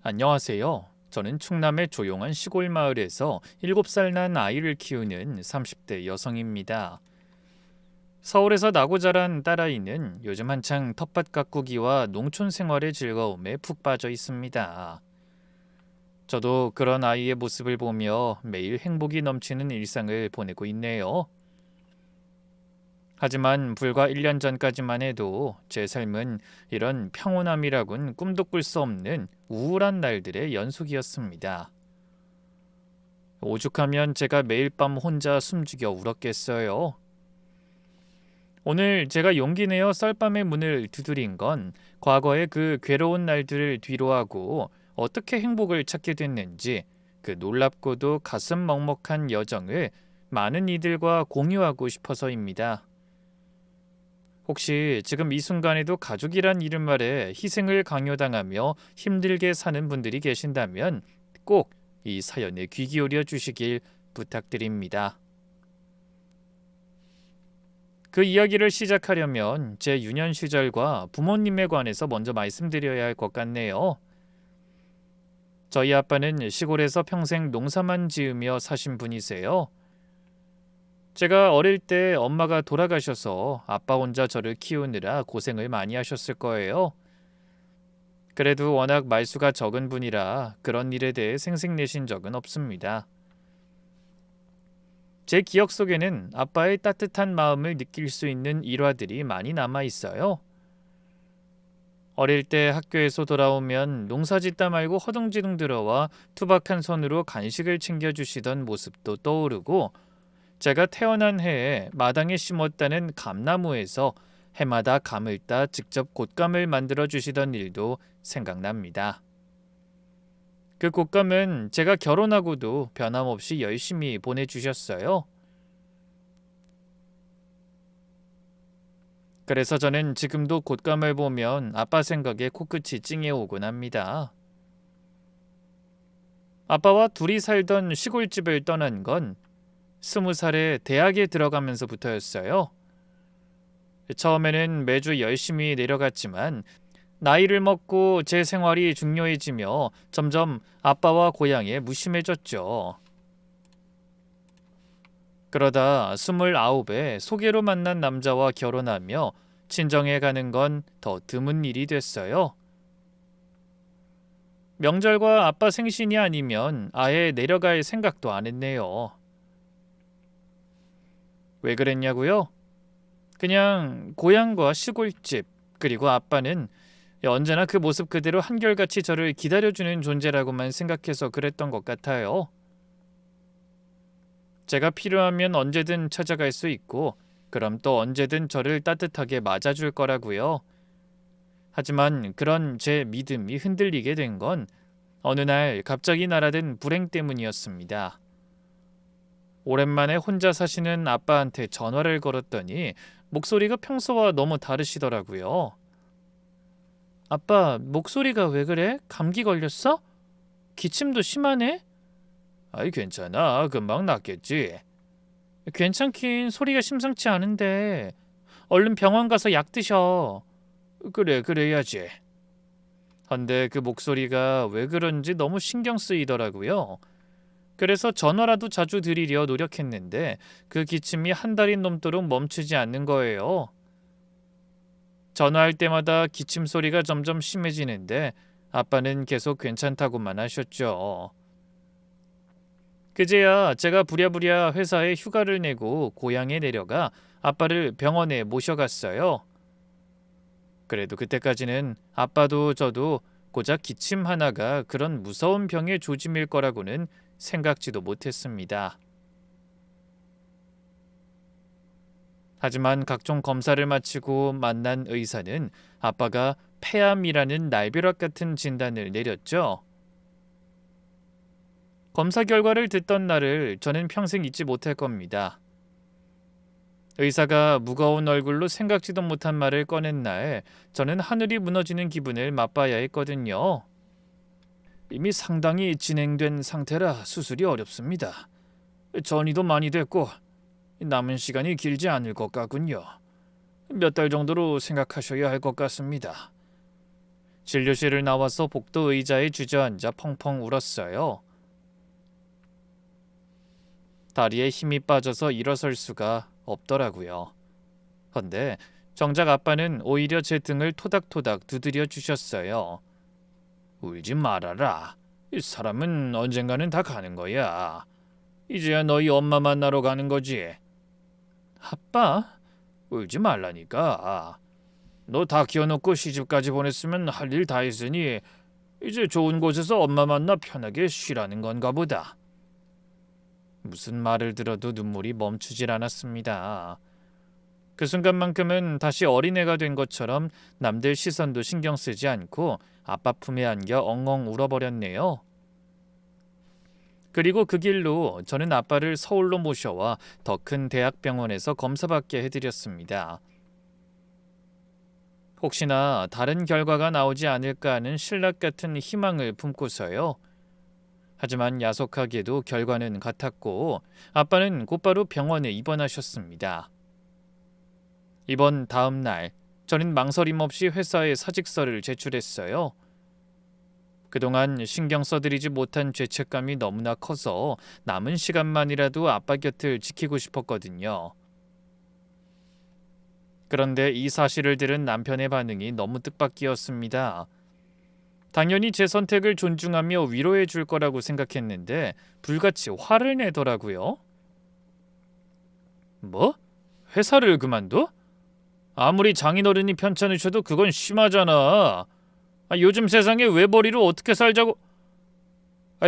안녕하세요. 저는 충남의 조용한 시골 마을에서 7살 난 아이를 키우는 30대 여성입니다. 서울에서 나고 자란 딸아이는 요즘 한창 텃밭 가꾸기와 농촌 생활의 즐거움에 푹 빠져 있습니다. 저도 그런 아이의 모습을 보며 매일 행복이 넘치는 일상을 보내고 있네요. 하지만 불과 1년 전까지만 해도 제 삶은 이런 평온함이라곤 꿈도 꿀 수 없는 우울한 날들의 연속이었습니다. 오죽하면 제가 매일 밤 혼자 숨죽여 울었겠어요. 오늘 제가 용기 내어 썰밤의 문을 두드린 건 과거의 그 괴로운 날들을 뒤로하고 어떻게 행복을 찾게 됐는지, 그 놀랍고도 가슴 먹먹한 여정을 많은 이들과 공유하고 싶어서입니다. 혹시 지금 이 순간에도 가족이란 이름 아래 희생을 강요당하며 힘들게 사는 분들이 계신다면 꼭 이 사연에 귀 기울여 주시길 부탁드립니다. 그 이야기를 시작하려면 제 유년 시절과 부모님에 관해서 먼저 말씀드려야 할 것 같네요. 저희 아빠는 시골에서 평생 농사만 지으며 사신 분이세요. 제가 어릴 때 엄마가 돌아가셔서 아빠 혼자 저를 키우느라 고생을 많이 하셨을 거예요. 그래도 워낙 말수가 적은 분이라 그런 일에 대해 생색내신 적은 없습니다. 제 기억 속에는 아빠의 따뜻한 마음을 느낄 수 있는 일화들이 많이 남아 있어요. 어릴 때 학교에서 돌아오면 농사 짓다 말고 허둥지둥 들어와 투박한 손으로 간식을 챙겨주시던 모습도 떠오르고, 제가 태어난 해에 마당에 심었다는 감나무에서 해마다 감을 따 직접 곶감을 만들어 주시던 일도 생각납니다. 그 곶감은 제가 결혼하고도 변함없이 열심히 보내주셨어요. 그래서 저는 지금도 곶감을 보면 아빠 생각에 코끝이 찡해오곤 합니다. 아빠와 둘이 살던 시골집을 떠난 건 20살에 대학에 들어가면서부터였어요. 처음에는 매주 열심히 내려갔지만 나이를 먹고 제 생활이 중요해지며 점점 아빠와 고향에 무심해졌죠. 그러다 29에 소개로 만난 남자와 결혼하며 친정에 가는 건 더 드문 일이 됐어요. 명절과 아빠 생신이 아니면 아예 내려갈 생각도 안 했네요. 왜 그랬냐고요? 그냥 고향과 시골집, 그리고 아빠는 언제나 그 모습 그대로 한결같이 저를 기다려주는 존재라고만 생각해서 그랬던 것 같아요. 제가 필요하면 언제든 찾아갈 수 있고, 그럼 또 언제든 저를 따뜻하게 맞아줄 거라고요. 하지만 그런 제 믿음이 흔들리게 된 건 어느 날 갑자기 날아든 불행 때문이었습니다. 오랜만에 혼자 사시는 아빠한테 전화를 걸었더니 목소리가 평소와 너무 다르시더라고요. 아빠, 목소리가 왜 그래? 감기 걸렸어? 기침도 심하네? 아이, 괜찮아. 금방 낫겠지. 괜찮긴, 소리가 심상치 않은데. 얼른 병원 가서 약 드셔. 그래, 그래야지. 헌데 그 목소리가 왜 그런지 너무 신경 쓰이더라고요. 그래서 전화라도 자주 드리려 노력했는데 그 기침이 한 달이 넘도록 멈추지 않는 거예요. 전화할 때마다 기침 소리가 점점 심해지는데 아빠는 계속 괜찮다고만 하셨죠. 그제야 제가 부랴부랴 회사에 휴가를 내고 고향에 내려가 아빠를 병원에 모셔갔어요. 그래도 그때까지는 아빠도 저도 고작 기침 하나가 그런 무서운 병의 조짐일 거라고는 생각지도 못했습니다. 하지만 각종 검사를 마치고 만난 의사는 아빠가 폐암이라는 날벼락 같은 진단을 내렸죠. 검사 결과를 듣던 날을 저는 평생 잊지 못할 겁니다. 의사가 무거운 얼굴로 생각지도 못한 말을 꺼낸 날, 저는 하늘이 무너지는 기분을 맛봐야 했거든요. 이미 상당히 진행된 상태라 수술이 어렵습니다. 전이도 많이 됐고 남은 시간이 길지 않을 것 같군요. 몇 달 정도로 생각하셔야 할 것 같습니다. 진료실을 나와서 복도 의자에 주저앉아 펑펑 울었어요. 다리에 힘이 빠져서 일어설 수가 없더라고요. 헌데 정작 아빠는 오히려 제 등을 토닥토닥 두드려 주셨어요. 울지 말아라. 이 사람은 언젠가는 다 가는 거야. 이제야 너희 엄마 만나러 가는 거지. 아빠, 울지 말라니까. 너 다 키워놓고 시집까지 보냈으면 할 일 다 했으니 이제 좋은 곳에서 엄마 만나 편하게 쉬라는 건가 보다. 무슨 말을 들어도 눈물이 멈추질 않았습니다. 그 순간만큼은 다시 어린애가 된 것처럼 남들 시선도 신경 쓰지 않고 아빠 품에 안겨 엉엉 울어버렸네요. 그리고 그 길로 저는 아빠를 서울로 모셔와 더 큰 대학병원에서 검사받게 해드렸습니다. 혹시나 다른 결과가 나오지 않을까 하는 신락 같은 희망을 품고서요. 하지만 야속하게도 결과는 같았고 아빠는 곧바로 병원에 입원하셨습니다. 입원 다음 날 저는 망설임 없이 회사에 사직서를 제출했어요. 그동안 신경 써드리지 못한 죄책감이 너무나 커서 남은 시간만이라도 아빠 곁을 지키고 싶었거든요. 그런데 이 사실을 들은 남편의 반응이 너무 뜻밖이었습니다. 당연히 제 선택을 존중하며 위로해 줄 거라고 생각했는데 불같이 화를 내더라고요. 뭐? 회사를 그만둬? 아무리 장인어른이 편찮으셔도 그건 심하잖아. 요즘 세상에 외벌이로 어떻게 살자고.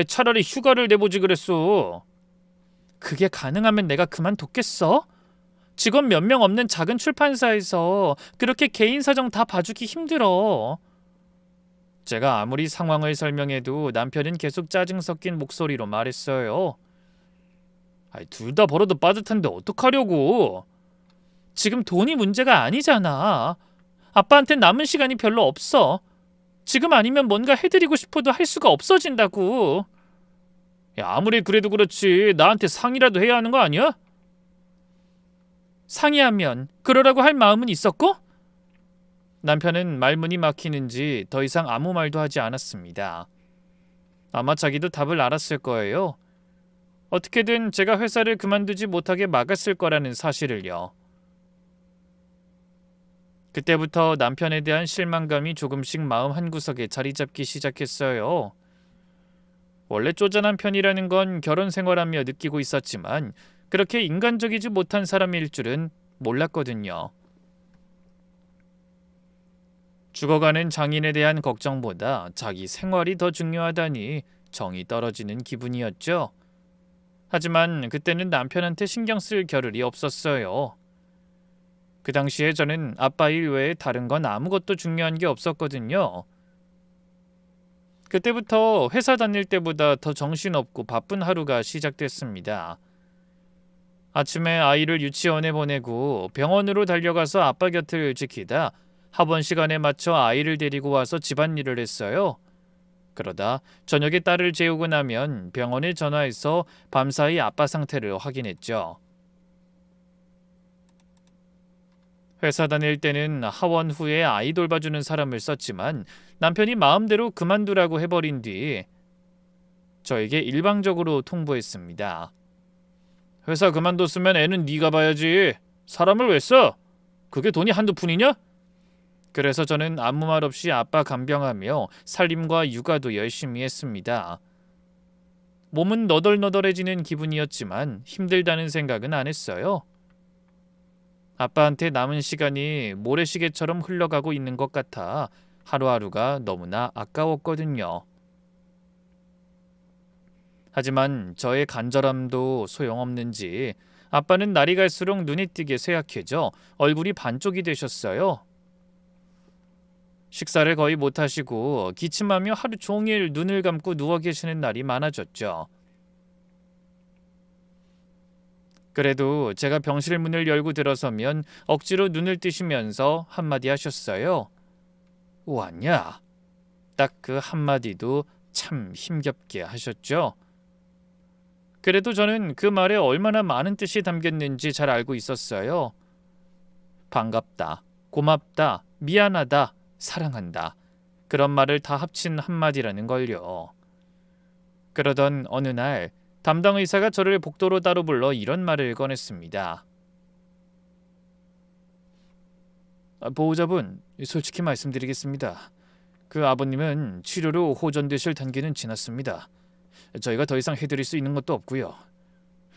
차라리 휴가를 내보지 그랬어. 그게 가능하면 내가 그만뒀겠어? 직원 몇 명 없는 작은 출판사에서 그렇게 개인 사정 다 봐주기 힘들어. 제가 아무리 상황을 설명해도 남편은 계속 짜증 섞인 목소리로 말했어요. 둘 다 벌어도 빠듯한데 어떡하려고. 지금 돈이 문제가 아니잖아. 아빠한테 남은 시간이 별로 없어. 지금 아니면 뭔가 해드리고 싶어도 할 수가 없어진다고. 아무리 그래도 그렇지 나한테 상의라도 해야 하는 거 아니야? 상의하면 그러라고 할 마음은 있었고? 남편은 말문이 막히는지 더 이상 아무 말도 하지 않았습니다. 아마 자기도 답을 알았을 거예요. 어떻게든 제가 회사를 그만두지 못하게 막았을 거라는 사실을요. 그때부터 남편에 대한 실망감이 조금씩 마음 한구석에 자리 잡기 시작했어요. 원래 쪼잔한 편이라는 건 결혼 생활하며 느끼고 있었지만 그렇게 인간적이지 못한 사람일 줄은 몰랐거든요. 죽어가는 장인에 대한 걱정보다 자기 생활이 더 중요하다니 정이 떨어지는 기분이었죠. 하지만 그때는 남편한테 신경 쓸 겨를이 없었어요. 그 당시에 저는 아빠 일 외에 다른 건 아무것도 중요한 게 없었거든요. 그때부터 회사 다닐 때보다 더 정신없고 바쁜 하루가 시작됐습니다. 아침에 아이를 유치원에 보내고 병원으로 달려가서 아빠 곁을 지키다 학원 시간에 맞춰 아이를 데리고 와서 집안일을 했어요. 그러다 저녁에 딸을 재우고 나면 병원에 전화해서 밤사이 아빠 상태를 확인했죠. 회사 다닐 때는 하원 후에 아이 돌봐주는 사람을 썼지만 남편이 마음대로 그만두라고 해버린 뒤 저에게 일방적으로 통보했습니다. 회사 그만뒀으면 애는 네가 봐야지. 사람을 왜 써? 그게 돈이 한두 푼이냐? 그래서 저는 아무 말 없이 아빠 간병하며 살림과 육아도 열심히 했습니다. 몸은 너덜너덜해지는 기분이었지만 힘들다는 생각은 안 했어요. 아빠한테 남은 시간이 모래시계처럼 흘러가고 있는 것 같아 하루하루가 너무나 아까웠거든요. 하지만 저의 간절함도 소용없는지 아빠는 날이 갈수록 눈이 띄게 쇠약해져 얼굴이 반쪽이 되셨어요. 식사를 거의 못하시고 기침하며 하루 종일 눈을 감고 누워 계시는 날이 많아졌죠. 그래도 제가 병실 문을 열고 들어서면 억지로 눈을 뜨시면서 한마디 하셨어요. 왔냐? 딱 그 한마디도 참 힘겹게 하셨죠. 그래도 저는 그 말에 얼마나 많은 뜻이 담겼는지 잘 알고 있었어요. 반갑다, 고맙다, 미안하다, 사랑한다. 그런 말을 다 합친 한마디라는 걸요. 그러던 어느 날 담당 의사가 저를 복도로 따로 불러 이런 말을 꺼냈습니다. 보호자분, 솔직히 말씀드리겠습니다. 그 아버님은 치료로 호전되실 단계는 지났습니다. 저희가 더 이상 해드릴 수 있는 것도 없고요.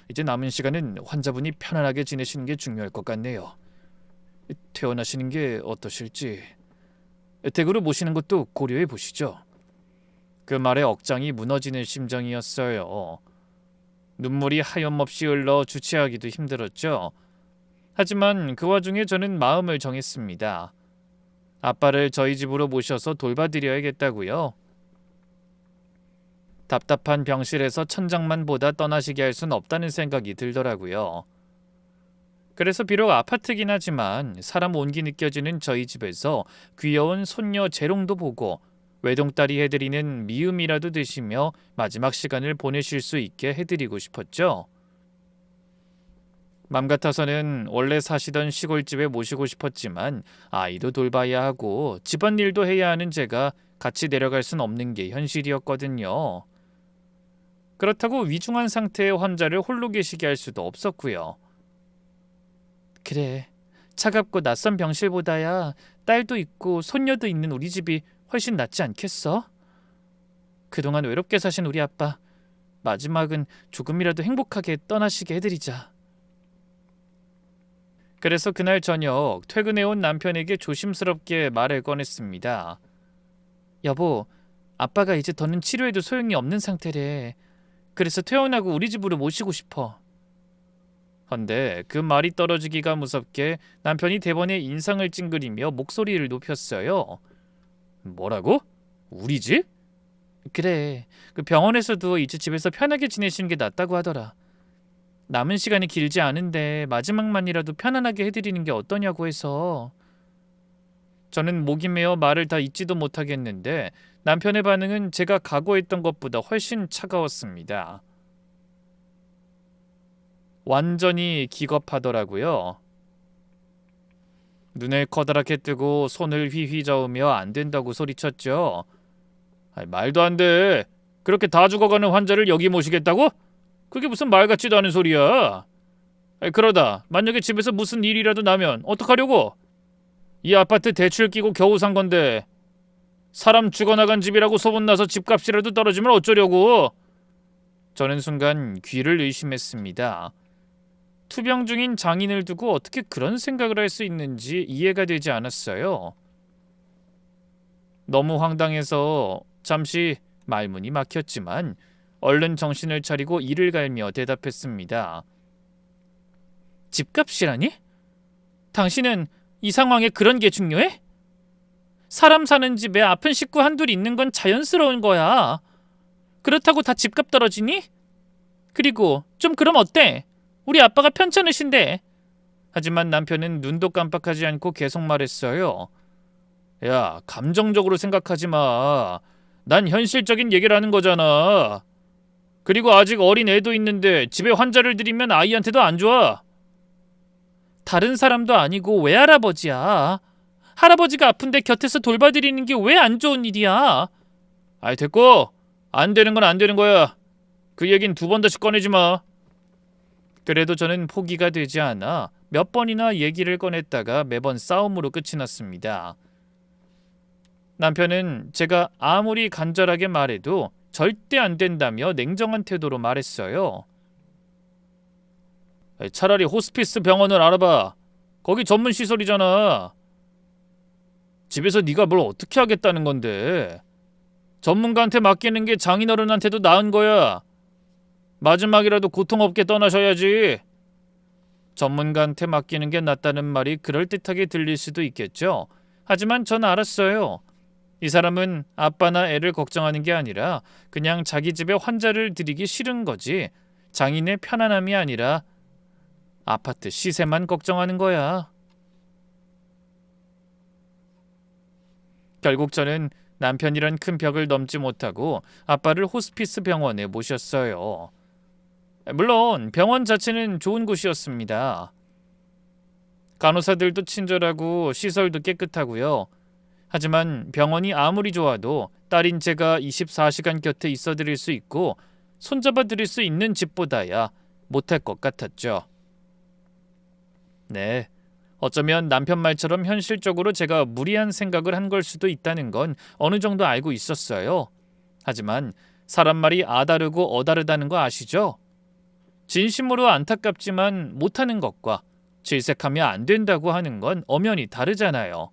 이제 남은 시간은 환자분이 편안하게 지내시는 게 중요할 것 같네요. 퇴원하시는 게 어떠실지 댁으로 모시는 것도 고려해 보시죠. 그 말에 억장이 무너지는 심정이었어요. 눈물이 하염없이 흘러 주체하기도 힘들었죠. 하지만 그 와중에 저는 마음을 정했습니다. 아빠를 저희 집으로 모셔서 돌봐드려야겠다고요. 답답한 병실에서 천장만 보다 떠나시게 할 순 없다는 생각이 들더라고요. 그래서 비록 아파트긴 하지만 사람 온기 느껴지는 저희 집에서 귀여운 손녀 재롱도 보고 외동딸이 해드리는 미음이라도 드시며 마지막 시간을 보내실 수 있게 해드리고 싶었죠. 맘 같아서는 원래 사시던 시골집에 모시고 싶었지만 아이도 돌봐야 하고 집안일도 해야 하는 제가 같이 내려갈 순 없는 게 현실이었거든요. 그렇다고 위중한 상태의 환자를 홀로 계시게 할 수도 없었고요. 그래, 차갑고 낯선 병실보다야 딸도 있고 손녀도 있는 우리 집이 훨씬 낫지 않겠어? 그동안 외롭게 사신 우리 아빠, 마지막은 조금이라도 행복하게 떠나시게 해드리자. 그래서 그날 저녁 퇴근해온 남편에게 조심스럽게 말을 꺼냈습니다. 여보, 아빠가 이제 더는 치료해도 소용이 없는 상태래. 그래서 퇴원하고 우리 집으로 모시고 싶어. 헌데 그 말이 떨어지기가 무섭게 남편이 대번에 인상을 찡그리며 목소리를 높였어요. 뭐라고? 우리 집? 그래, 그 병원에서도 이제 집에서 편하게 지내시는 게 낫다고 하더라. 남은 시간이 길지 않은데 마지막만이라도 편안하게 해드리는 게 어떠냐고 해서. 저는 목이 메어 말을 다 잇지도 못하겠는데 남편의 반응은 제가 각오했던 것보다 훨씬 차가웠습니다. 완전히 기겁하더라고요. 눈을 커다랗게 뜨고 손을 휘휘 저으며 안 된다고 소리쳤죠. 말도 안 돼. 그렇게 다 죽어가는 환자를 여기 모시겠다고? 그게 무슨 말 같지도 않은 소리야. 그러다 만약에 집에서 무슨 일이라도 나면 어떡하려고? 이 아파트 대출 끼고 겨우 산 건데 사람 죽어나간 집이라고 소문나서 집값이라도 떨어지면 어쩌려고? 저는 순간 귀를 의심했습니다. 투병 중인 장인을 두고 어떻게 그런 생각을 할 수 있는지 이해가 되지 않았어요. 너무 황당해서 잠시 말문이 막혔지만 얼른 정신을 차리고 이를 갈며 대답했습니다. 집값이라니? 당신은 이 상황에 그런 게 중요해? 사람 사는 집에 아픈 식구 한둘 있는 건 자연스러운 거야. 그렇다고 다 집값 떨어지니? 그리고 좀 그럼 어때? 우리 아빠가 편찮으신데. 하지만 남편은 눈도 깜빡하지 않고 계속 말했어요. 야, 감정적으로 생각하지 마. 난 현실적인 얘기를 하는 거잖아. 그리고 아직 어린 애도 있는데 집에 환자를 들이면 아이한테도 안 좋아. 다른 사람도 아니고 외할아버지야. 할아버지가 아픈데 곁에서 돌봐드리는 게 왜 안 좋은 일이야? 아이 됐고, 안 되는 건 안 되는 거야. 그 얘긴 두 번 다시 꺼내지 마. 그래도 저는 포기가 되지 않아 몇 번이나 얘기를 꺼냈다가 매번 싸움으로 끝이 났습니다. 남편은 제가 아무리 간절하게 말해도 절대 안 된다며 냉정한 태도로 말했어요. 차라리 호스피스 병원을 알아봐. 거기 전문 시설이잖아. 집에서 네가 뭘 어떻게 하겠다는 건데. 전문가한테 맡기는 게 장인어른한테도 나은 거야. 마지막이라도 고통 없게 떠나셔야지. 전문가한테 맡기는 게 낫다는 말이 그럴듯하게 들릴 수도 있겠죠. 하지만 전 알았어요. 이 사람은 아빠나 애를 걱정하는 게 아니라 그냥 자기 집에 환자를 들이기 싫은 거지. 장인의 편안함이 아니라 아파트 시세만 걱정하는 거야. 결국 저는 남편이란 큰 벽을 넘지 못하고 아빠를 호스피스 병원에 모셨어요. 물론 병원 자체는 좋은 곳이었습니다. 간호사들도 친절하고 시설도 깨끗하고요. 하지만 병원이 아무리 좋아도 딸인 제가 24시간 곁에 있어드릴 수 있고 손잡아드릴 수 있는 집보다야 못할 것 같았죠. 네, 어쩌면 남편 말처럼 현실적으로 제가 무리한 생각을 한 걸 수도 있다는 건 어느 정도 알고 있었어요. 하지만 사람 말이 아다르고 어다르다는 거 아시죠? 진심으로 안타깝지만 못하는 것과 질색하면 안 된다고 하는 건 엄연히 다르잖아요.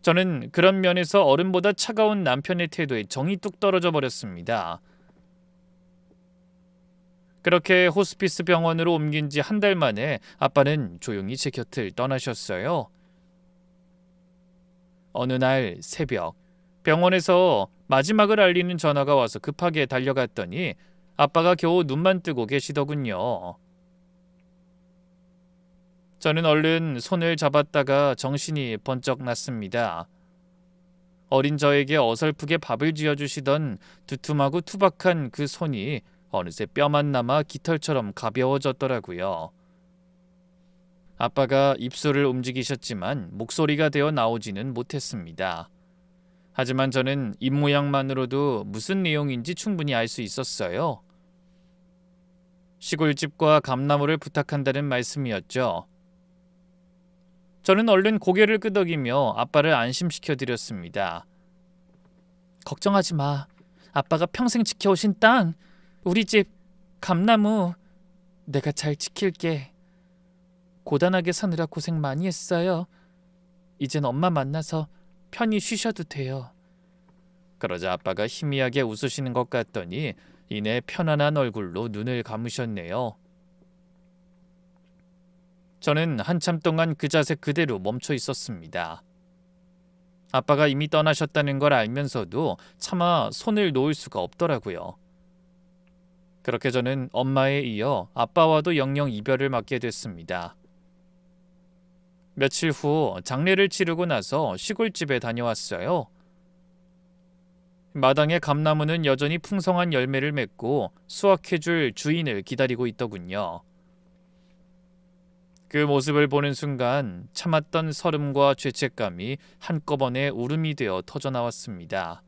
저는 그런 면에서 어른보다 차가운 남편의 태도에 정이 뚝 떨어져 버렸습니다. 그렇게 호스피스 병원으로 옮긴 지 한 달 만에 아빠는 조용히 제 곁을 떠나셨어요. 어느 날 새벽, 병원에서 마지막을 알리는 전화가 와서 급하게 달려갔더니 아빠가 겨우 눈만 뜨고 계시더군요. 저는 얼른 손을 잡았다가 정신이 번쩍 났습니다. 어린 저에게 어설프게 밥을 지어주시던 두툼하고 투박한 그 손이 어느새 뼈만 남아 깃털처럼 가벼워졌더라고요. 아빠가 입술을 움직이셨지만 목소리가 되어 나오지는 못했습니다. 하지만 저는 입모양만으로도 무슨 내용인지 충분히 알 수 있었어요. 시골집과 감나무를 부탁한다는 말씀이었죠. 저는 얼른 고개를 끄덕이며 아빠를 안심시켜 드렸습니다. 걱정하지 마. 아빠가 평생 지켜오신 땅, 우리 집, 감나무, 내가 잘 지킬게. 고단하게 사느라 고생 많이 했어요. 이젠 엄마 만나서 편히 쉬셔도 돼요. 그러자 아빠가 희미하게 웃으시는 것 같더니 이내 편안한 얼굴로 눈을 감으셨네요. 저는 한참 동안 그 자세 그대로 멈춰 있었습니다. 아빠가 이미 떠나셨다는 걸 알면서도 차마 손을 놓을 수가 없더라고요. 그렇게 저는 엄마에 이어 아빠와도 영영 이별을 맞게 됐습니다. 며칠 후 장례를 치르고 나서 시골집에 다녀왔어요. 마당의 감나무는 여전히 풍성한 열매를 맺고 수확해줄 주인을 기다리고 있더군요. 그 모습을 보는 순간 참았던 설움과 죄책감이 한꺼번에 울음이 되어 터져나왔습니다.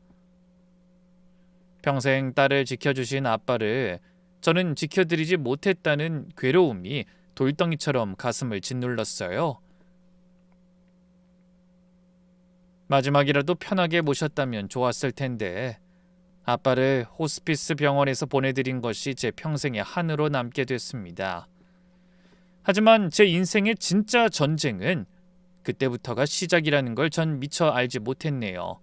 평생 딸을 지켜주신 아빠를 저는 지켜드리지 못했다는 괴로움이 돌덩이처럼 가슴을 짓눌렀어요. 마지막이라도 편하게 모셨다면 좋았을 텐데 아빠를 호스피스 병원에서 보내드린 것이 제 평생의 한으로 남게 됐습니다. 하지만 제 인생의 진짜 전쟁은 그때부터가 시작이라는 걸 전 미처 알지 못했네요.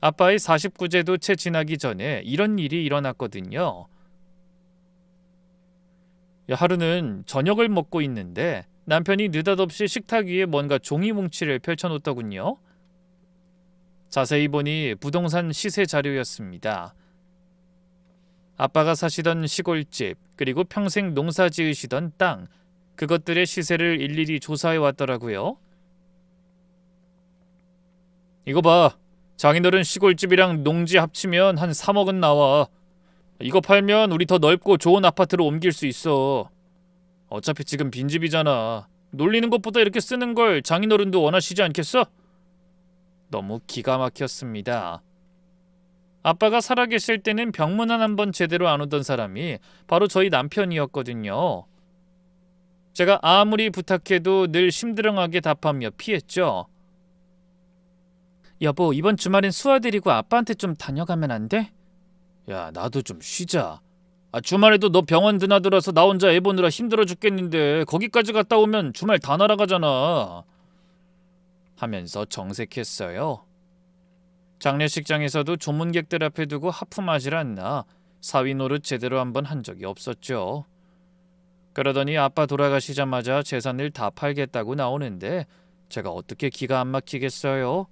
아빠의 49제도 채 지나기 전에 이런 일이 일어났거든요. 하루는 저녁을 먹고 있는데 남편이 느닷없이 식탁 위에 뭔가 종이 뭉치를 펼쳐놓더군요. 자세히 보니 부동산 시세 자료였습니다. 아빠가 사시던 시골집, 그리고 평생 농사 지으시던 땅, 그것들의 시세를 일일이 조사해 왔더라고요. 이거 봐. 장인어른 시골집이랑 농지 합치면 한 3억은 나와. 이거 팔면 우리 더 넓고 좋은 아파트로 옮길 수 있어. 어차피 지금 빈집이잖아. 놀리는 것보다 이렇게 쓰는 걸 장인어른도 원하시지 않겠어? 너무 기가 막혔습니다. 아빠가 살아계실 때는 병문안 한번 제대로 안 오던 사람이 바로 저희 남편이었거든요. 제가 아무리 부탁해도 늘 심드렁하게 답하며 피했죠. 여보, 이번 주말엔 수아 데리고 아빠한테 좀 다녀가면 안 돼? 야, 나도 좀 쉬자. 주말에도 너 병원 드나들어서 나 혼자 애 보느라 힘들어 죽겠는데 거기까지 갔다 오면 주말 다 날아가잖아. 하면서 정색했어요. 장례식장에서도 조문객들 앞에 두고 하품하질 않나 사위 노릇 제대로 한번 한 적이 없었죠. 그러더니 아빠 돌아가시자마자 재산을 다 팔겠다고 나오는데 제가 어떻게 기가 안 막히겠어요?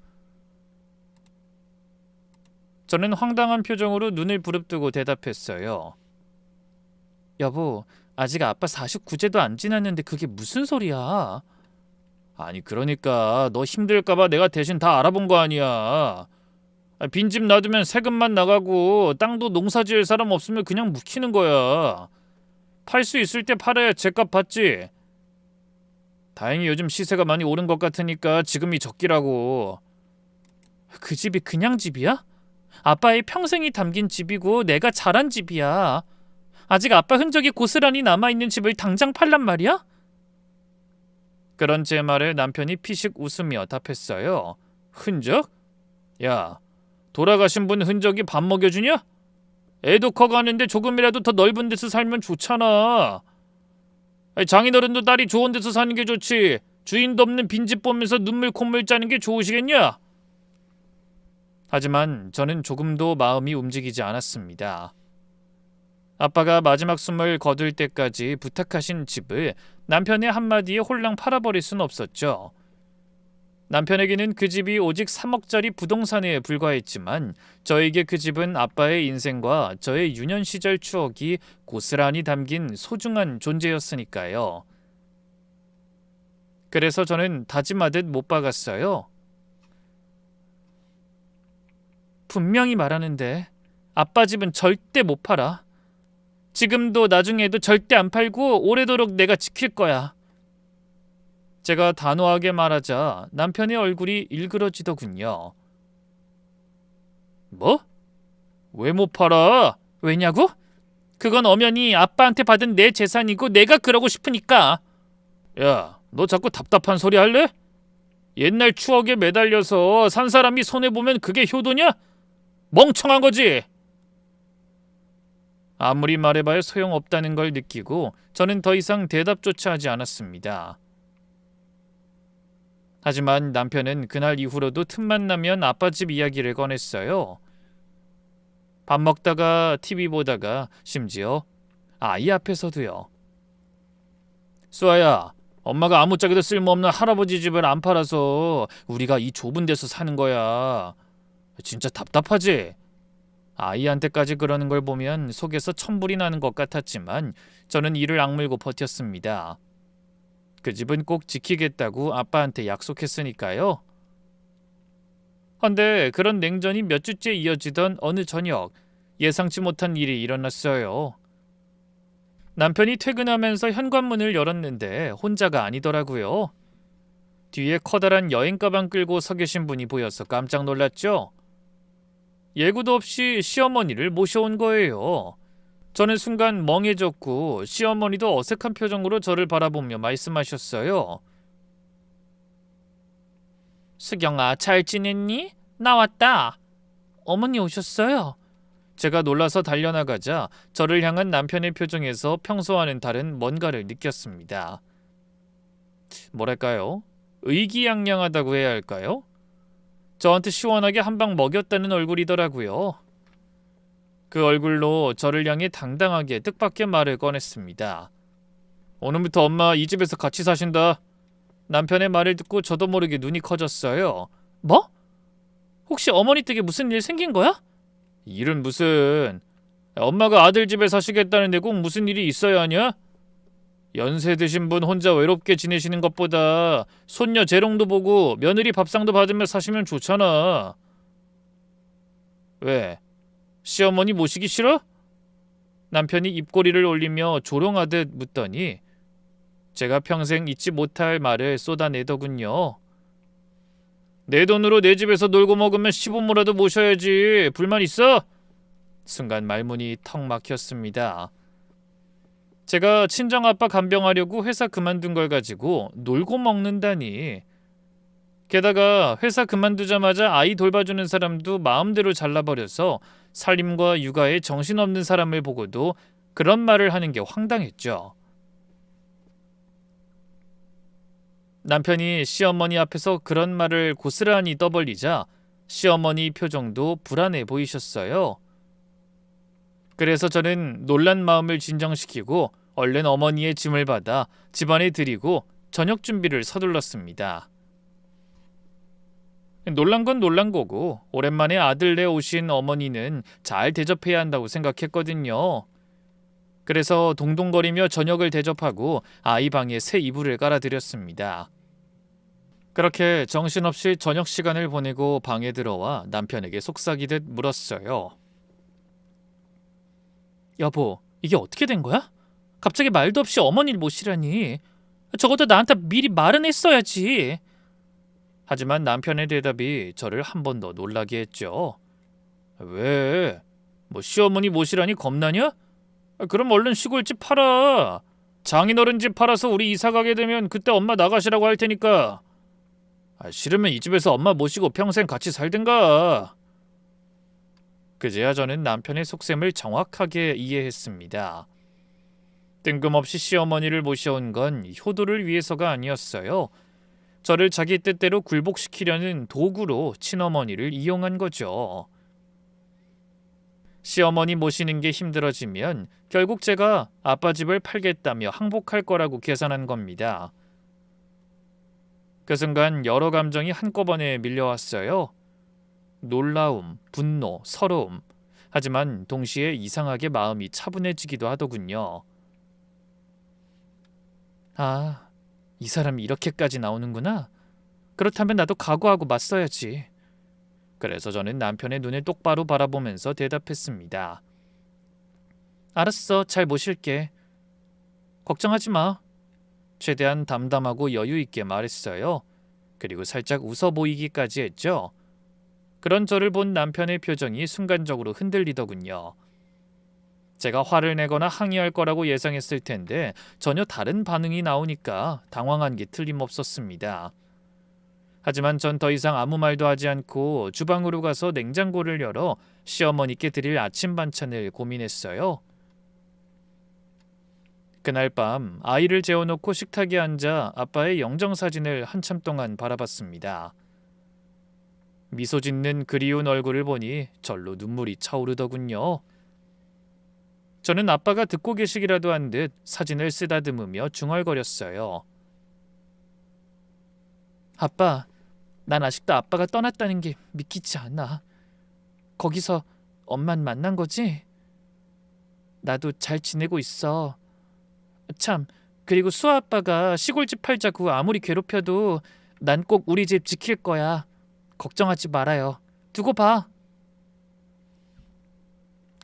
저는 황당한 표정으로 눈을 부릅뜨고 대답했어요. 여보, 아직 아빠 49제도 안 지났는데 그게 무슨 소리야? 아니 그러니까 너 힘들까봐 내가 대신 다 알아본 거 아니야. 빈집 놔두면 세금만 나가고 땅도 농사 지을 사람 없으면 그냥 묵히는 거야. 팔 수 있을 때 팔아야 제값 받지. 다행히 요즘 시세가 많이 오른 것 같으니까 지금이 적기라고. 그 집이 그냥 집이야? 아빠의 평생이 담긴 집이고 내가 자란 집이야. 아직 아빠 흔적이 고스란히 남아있는 집을 당장 팔란 말이야? 그런 제 말에 남편이 피식 웃으며 답했어요. 흔적? 야, 돌아가신 분 흔적이 밥 먹여주냐? 애도 커가는데 조금이라도 더 넓은 데서 살면 좋잖아. 장인어른도 딸이 좋은 데서 사는 게 좋지. 주인도 없는 빈집 보면서 눈물 콧물 짜는 게 좋으시겠냐? 하지만 저는 조금도 마음이 움직이지 않았습니다. 아빠가 마지막 숨을 거둘 때까지 부탁하신 집을 남편의 한마디에 홀랑 팔아버릴 순 없었죠. 남편에게는 그 집이 오직 3억짜리 부동산에 불과했지만 저에게 그 집은 아빠의 인생과 저의 유년 시절 추억이 고스란히 담긴 소중한 존재였으니까요. 그래서 저는 다짐하듯 못 박았어요. 분명히 말하는데 아빠 집은 절대 못 팔아. 지금도 나중에도 절대 안 팔고 오래도록 내가 지킬 거야. 제가 단호하게 말하자 남편의 얼굴이 일그러지더군요. 뭐? 왜 못 팔아? 왜냐고? 그건 엄연히 아빠한테 받은 내 재산이고 내가 그러고 싶으니까. 야, 너 자꾸 답답한 소리 할래? 옛날 추억에 매달려서 산 사람이 손해보면 그게 효도냐? 멍청한 거지. 아무리 말해봐야 소용없다는 걸 느끼고 저는 더 이상 대답조차 하지 않았습니다. 하지만 남편은 그날 이후로도 틈만 나면 아빠 집 이야기를 꺼냈어요. 밥 먹다가 TV 보다가 심지어 아이 앞에서도요. 수아야, 엄마가 아무짝에도 쓸모없는 할아버지 집을 안 팔아서 우리가 이 좁은 데서 사는 거야. 진짜 답답하지? 아이한테까지 그러는 걸 보면 속에서 천불이 나는 것 같았지만 저는 이를 악물고 버텼습니다. 그 집은 꼭 지키겠다고 아빠한테 약속했으니까요. 헌데 그런 냉전이 몇 주째 이어지던 어느 저녁 예상치 못한 일이 일어났어요. 남편이 퇴근하면서 현관문을 열었는데 혼자가 아니더라고요. 뒤에 커다란 여행 가방 끌고 서 계신 분이 보여서 깜짝 놀랐죠. 예고도 없이 시어머니를 모셔온 거예요. 저는 순간 멍해졌고 시어머니도 어색한 표정으로 저를 바라보며 말씀하셨어요. 수경아, 잘 지냈니? 나 왔다. 어머니 오셨어요. 제가 놀라서 달려나가자 저를 향한 남편의 표정에서 평소와는 다른 뭔가를 느꼈습니다. 뭐랄까요? 의기양양하다고 해야 할까요? 저한테 시원하게 한 방 먹였다는 얼굴이더라고요. 그 얼굴로 저를 향해 당당하게 뜻밖의 말을 꺼냈습니다. 오늘부터 엄마 이 집에서 같이 사신다. 남편의 말을 듣고 저도 모르게 눈이 커졌어요. 뭐? 혹시 어머니 댁에 무슨 일 생긴 거야? 일은 무슨. 엄마가 아들 집에 사시겠다는데 꼭 무슨 일이 있어야 하냐? 연세 드신 분 혼자 외롭게 지내시는 것보다 손녀 재롱도 보고 며느리 밥상도 받으며 사시면 좋잖아. 왜? 시어머니 모시기 싫어? 남편이 입꼬리를 올리며 조롱하듯 묻더니 제가 평생 잊지 못할 말을 쏟아내더군요. 내 돈으로 내 집에서 놀고 먹으면 시부모라도 모셔야지. 불만 있어? 순간 말문이 턱 막혔습니다. 제가 친정아빠 간병하려고 회사 그만둔 걸 가지고 놀고 먹는다니. 게다가 회사 그만두자마자 아이 돌봐주는 사람도 마음대로 잘라버려서 살림과 육아에 정신없는 사람을 보고도 그런 말을 하는 게 황당했죠. 남편이 시어머니 앞에서 그런 말을 고스란히 떠벌리자 시어머니 표정도 불안해 보이셨어요. 그래서 저는 놀란 마음을 진정시키고 얼른 어머니의 짐을 받아 집안에 들이고 저녁 준비를 서둘렀습니다. 놀란 건 놀란 거고 오랜만에 아들네 오신 어머니는 잘 대접해야 한다고 생각했거든요. 그래서 동동거리며 저녁을 대접하고 아이 방에 새 이불을 깔아드렸습니다. 그렇게 정신없이 저녁 시간을 보내고 방에 들어와 남편에게 속삭이듯 물었어요. 여보, 이게 어떻게 된 거야? 갑자기 말도 없이 어머니를 모시라니. 적어도 나한테 미리 말은 했어야지. 하지만 남편의 대답이 저를 한 번 더 놀라게 했죠. 왜? 뭐 시어머니 모시라니 겁나냐? 그럼 얼른 시골집 팔아. 장인어른 집 팔아서 우리 이사 가게 되면 그때 엄마 나가시라고 할 테니까. 싫으면 이 집에서 엄마 모시고 평생 같이 살든가. 그제야 저는 남편의 속셈을 정확하게 이해했습니다. 뜬금없이 시어머니를 모셔온 건 효도를 위해서가 아니었어요. 저를 자기 뜻대로 굴복시키려는 도구로 친어머니를 이용한 거죠. 시어머니 모시는 게 힘들어지면 결국 제가 아빠 집을 팔겠다며 항복할 거라고 계산한 겁니다. 그 순간 여러 감정이 한꺼번에 밀려왔어요. 놀라움, 분노, 서러움. 하지만 동시에 이상하게 마음이 차분해지기도 하더군요. 아, 이 사람이 이렇게까지 나오는구나. 그렇다면 나도 각오하고 맞서야지. 그래서 저는 남편의 눈을 똑바로 바라보면서 대답했습니다. 알았어, 잘 모실게. 걱정하지 마. 최대한 담담하고 여유 있게 말했어요. 그리고 살짝 웃어 보이기까지 했죠. 그런 저를 본 남편의 표정이 순간적으로 흔들리더군요. 제가 화를 내거나 항의할 거라고 예상했을 텐데 전혀 다른 반응이 나오니까 당황한 게 틀림없었습니다. 하지만 전 더 이상 아무 말도 하지 않고 주방으로 가서 냉장고를 열어 시어머니께 드릴 아침 반찬을 고민했어요. 그날 밤 아이를 재워놓고 식탁에 앉아 아빠의 영정사진을 한참 동안 바라봤습니다. 미소 짓는 그리운 얼굴을 보니 절로 눈물이 차오르더군요. 저는 아빠가 듣고 계시기라도 한 듯 사진을 쓰다듬으며 중얼거렸어요. 아빠, 난 아직도 아빠가 떠났다는 게 믿기지 않아. 거기서 엄만 만난 거지? 나도 잘 지내고 있어. 참, 그리고 수아 아빠가 시골집 팔자고 아무리 괴롭혀도 난 꼭 우리 집 지킬 거야. 걱정하지 말아요. 두고 봐.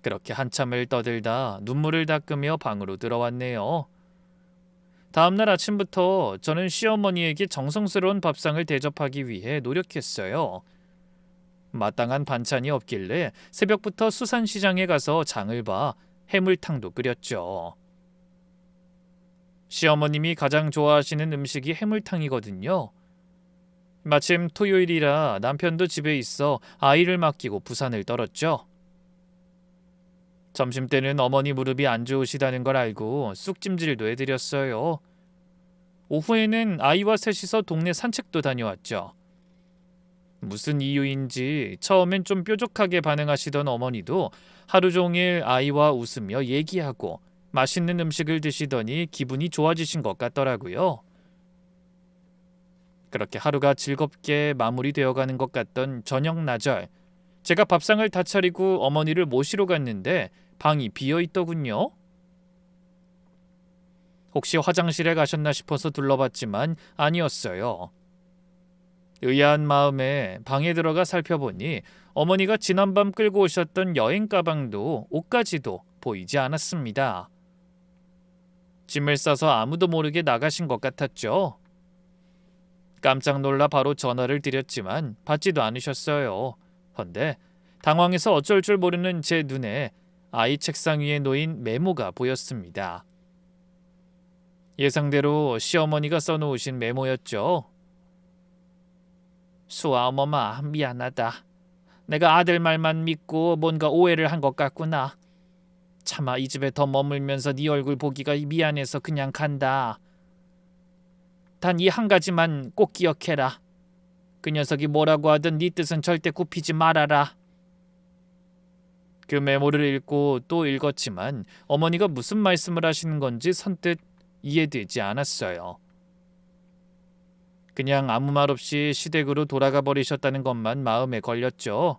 그렇게 한참을 떠들다 눈물을 닦으며 방으로 들어왔네요. 다음날 아침부터 저는 시어머니에게 정성스러운 밥상을 대접하기 위해 노력했어요. 마땅한 반찬이 없길래 새벽부터 수산시장에 가서 장을 봐 해물탕도 끓였죠. 시어머님이 가장 좋아하시는 음식이 해물탕이거든요. 마침 토요일이라 남편도 집에 있어 아이를 맡기고 부산을 떨었죠. 점심때는 어머니 무릎이 안 좋으시다는 걸 알고 쑥찜질도 해드렸어요. 오후에는 아이와 셋이서 동네 산책도 다녀왔죠. 무슨 이유인지 처음엔 좀 뾰족하게 반응하시던 어머니도 하루 종일 아이와 웃으며 얘기하고 맛있는 음식을 드시더니 기분이 좋아지신 것 같더라고요. 그렇게 하루가 즐겁게 마무리되어가는 것 같던 저녁 나절, 제가 밥상을 다 차리고 어머니를 모시러 갔는데 방이 비어있더군요. 혹시 화장실에 가셨나 싶어서 둘러봤지만 아니었어요. 의아한 마음에 방에 들어가 살펴보니 어머니가 지난밤 끌고 오셨던 여행 가방도 옷까지도 보이지 않았습니다. 짐을 싸서 아무도 모르게 나가신 것 같았죠. 깜짝 놀라 바로 전화를 드렸지만 받지도 않으셨어요. 헌데 당황해서 어쩔 줄 모르는 제 눈에 아이 책상 위에 놓인 메모가 보였습니다. 예상대로 시어머니가 써놓으신 메모였죠. 수아 어머마, 미안하다. 내가 아들 말만 믿고 뭔가 오해를 한 것 같구나. 차마 이 집에 더 머물면서 네 얼굴 보기가 미안해서 그냥 간다. 단 이 한 가지만 꼭 기억해라. 그 녀석이 뭐라고 하든 네 뜻은 절대 굽히지 말아라. 그 메모를 읽고 또 읽었지만 어머니가 무슨 말씀을 하시는 건지 선뜻 이해되지 않았어요. 그냥 아무 말 없이 시댁으로 돌아가 버리셨다는 것만 마음에 걸렸죠.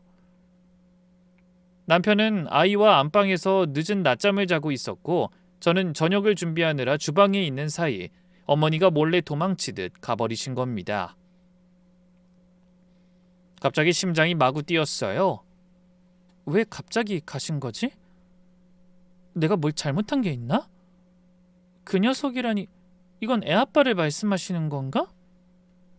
남편은 아이와 안방에서 늦은 낮잠을 자고 있었고 저는 저녁을 준비하느라 주방에 있는 사이 어머니가 몰래 도망치듯 가버리신 겁니다. 갑자기 심장이 마구 뛰었어요. 왜 갑자기 가신 거지? 내가 뭘 잘못한 게 있나? 그 녀석이라니, 이건 애아빠를 말씀하시는 건가?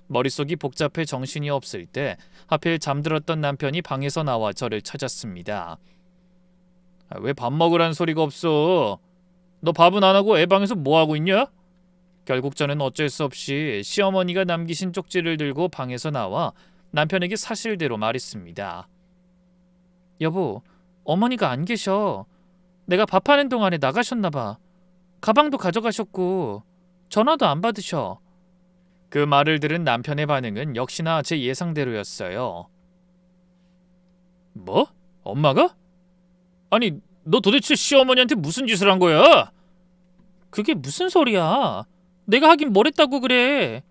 머릿속이 복잡해 정신이 없을 때 하필 잠들었던 남편이 방에서 나와 저를 찾았습니다. 왜 밥 먹으란 소리가 없어? 너 밥은 안 하고 애 방에서 뭐 하고 있냐? 결국 저는 어쩔 수 없이 시어머니가 남기신 쪽지를 들고 방에서 나와 남편에게 사실대로 말했습니다. 여보, 어머니가 안 계셔. 내가 밥하는 동안에 나가셨나 봐. 가방도 가져가셨고 전화도 안 받으셔. 그 말을 들은 남편의 반응은 역시나 제 예상대로였어요. 뭐? 엄마가? 아니, 너 도대체 시어머니한테 무슨 짓을 한 거야? 그게 무슨 소리야? 내가 하긴 뭘 했다고 그래.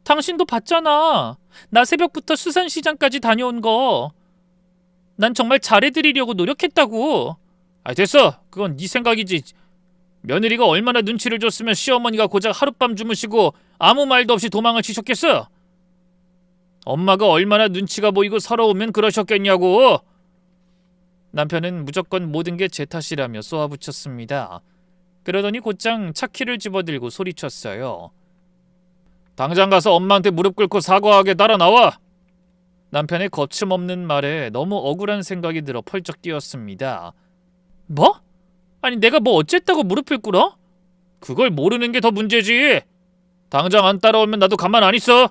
당신도 봤잖아. 나 새벽부터 수산시장까지 다녀온 거. 난 정말 잘해드리려고 노력했다고. 됐어. 그건 네 생각이지. 며느리가 얼마나 눈치를 줬으면 시어머니가 고작 하룻밤 주무시고 아무 말도 없이 도망을 치셨겠어? 엄마가 얼마나 눈치가 보이고 서러우면 그러셨겠냐고. 남편은 무조건 모든 게 제 탓이라며 쏘아붙였습니다. 그러더니 곧장 차키를 집어들고 소리쳤어요. 당장 가서 엄마한테 무릎 꿇고 사과하게 따라 나와. 남편의 거침없는 말에 너무 억울한 생각이 들어 펄쩍 뛰었습니다. 뭐? 아니 내가 뭐 어쨌다고 무릎을 꿇어? 그걸 모르는 게 더 문제지. 당장 안 따라오면 나도 가만 안 있어.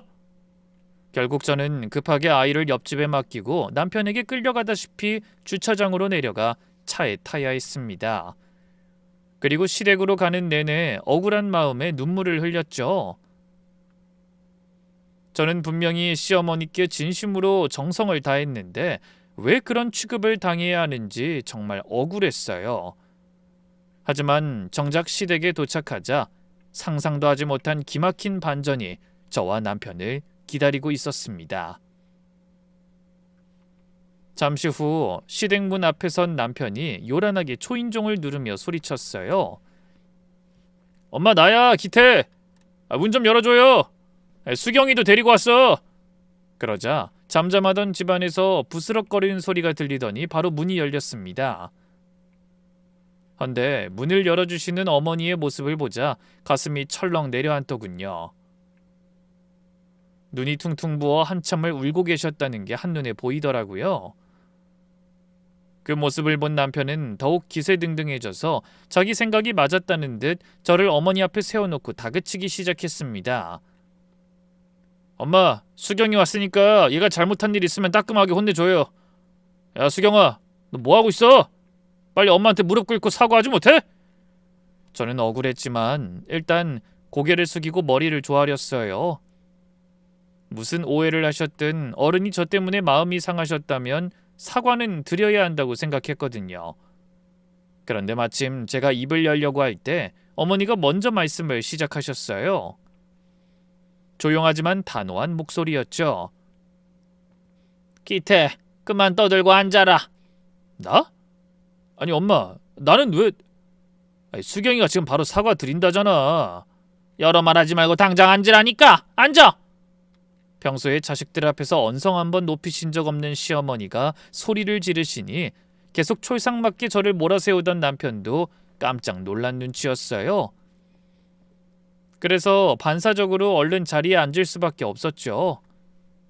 결국 저는 급하게 아이를 옆집에 맡기고 남편에게 끌려가다시피 주차장으로 내려가 차에 타야 했습니다. 그리고 시댁으로 가는 내내 억울한 마음에 눈물을 흘렸죠. 저는 분명히 시어머니께 진심으로 정성을 다했는데 왜 그런 취급을 당해야 하는지 정말 억울했어요. 하지만 정작 시댁에 도착하자 상상도 하지 못한 기막힌 반전이 저와 남편을 기다리고 있었습니다. 잠시 후 시댁 문 앞에 선 남편이 요란하게 초인종을 누르며 소리쳤어요. 엄마 나야 기태. 문 좀 열어줘요. 수경이도 데리고 왔어. 그러자 잠잠하던 집안에서 부스럭거리는 소리가 들리더니 바로 문이 열렸습니다. 헌데 문을 열어주시는 어머니의 모습을 보자 가슴이 철렁 내려앉더군요. 눈이 퉁퉁 부어 한참을 울고 계셨다는 게 한눈에 보이더라고요. 그 모습을 본 남편은 더욱 기세등등해져서 자기 생각이 맞았다는 듯 저를 어머니 앞에 세워놓고 다그치기 시작했습니다. 엄마, 수경이 왔으니까 얘가 잘못한 일 있으면 따끔하게 혼내줘요. 야 수경아, 너 뭐하고 있어? 빨리 엄마한테 무릎 꿇고 사과하지 못해? 저는 억울했지만 일단 고개를 숙이고 머리를 조아렸어요. 무슨 오해를 하셨든 어른이 저 때문에 마음이 상하셨다면 사과는 드려야 한다고 생각했거든요. 그런데 마침 제가 입을 열려고 할 때 어머니가 먼저 말씀을 시작하셨어요. 조용하지만 단호한 목소리였죠. 기태, 그만 떠들고 앉아라. 나? 아니 엄마, 나는 왜... 수경이가 지금 바로 사과 드린다잖아. 여러 말하지 말고 당장 앉으라니까. 앉아! 평소에 자식들 앞에서 언성 한번 높이신 적 없는 시어머니가 소리를 지르시니 계속 촐싹맞게 저를 몰아세우던 남편도 깜짝 놀란 눈치였어요. 그래서 반사적으로 얼른 자리에 앉을 수밖에 없었죠.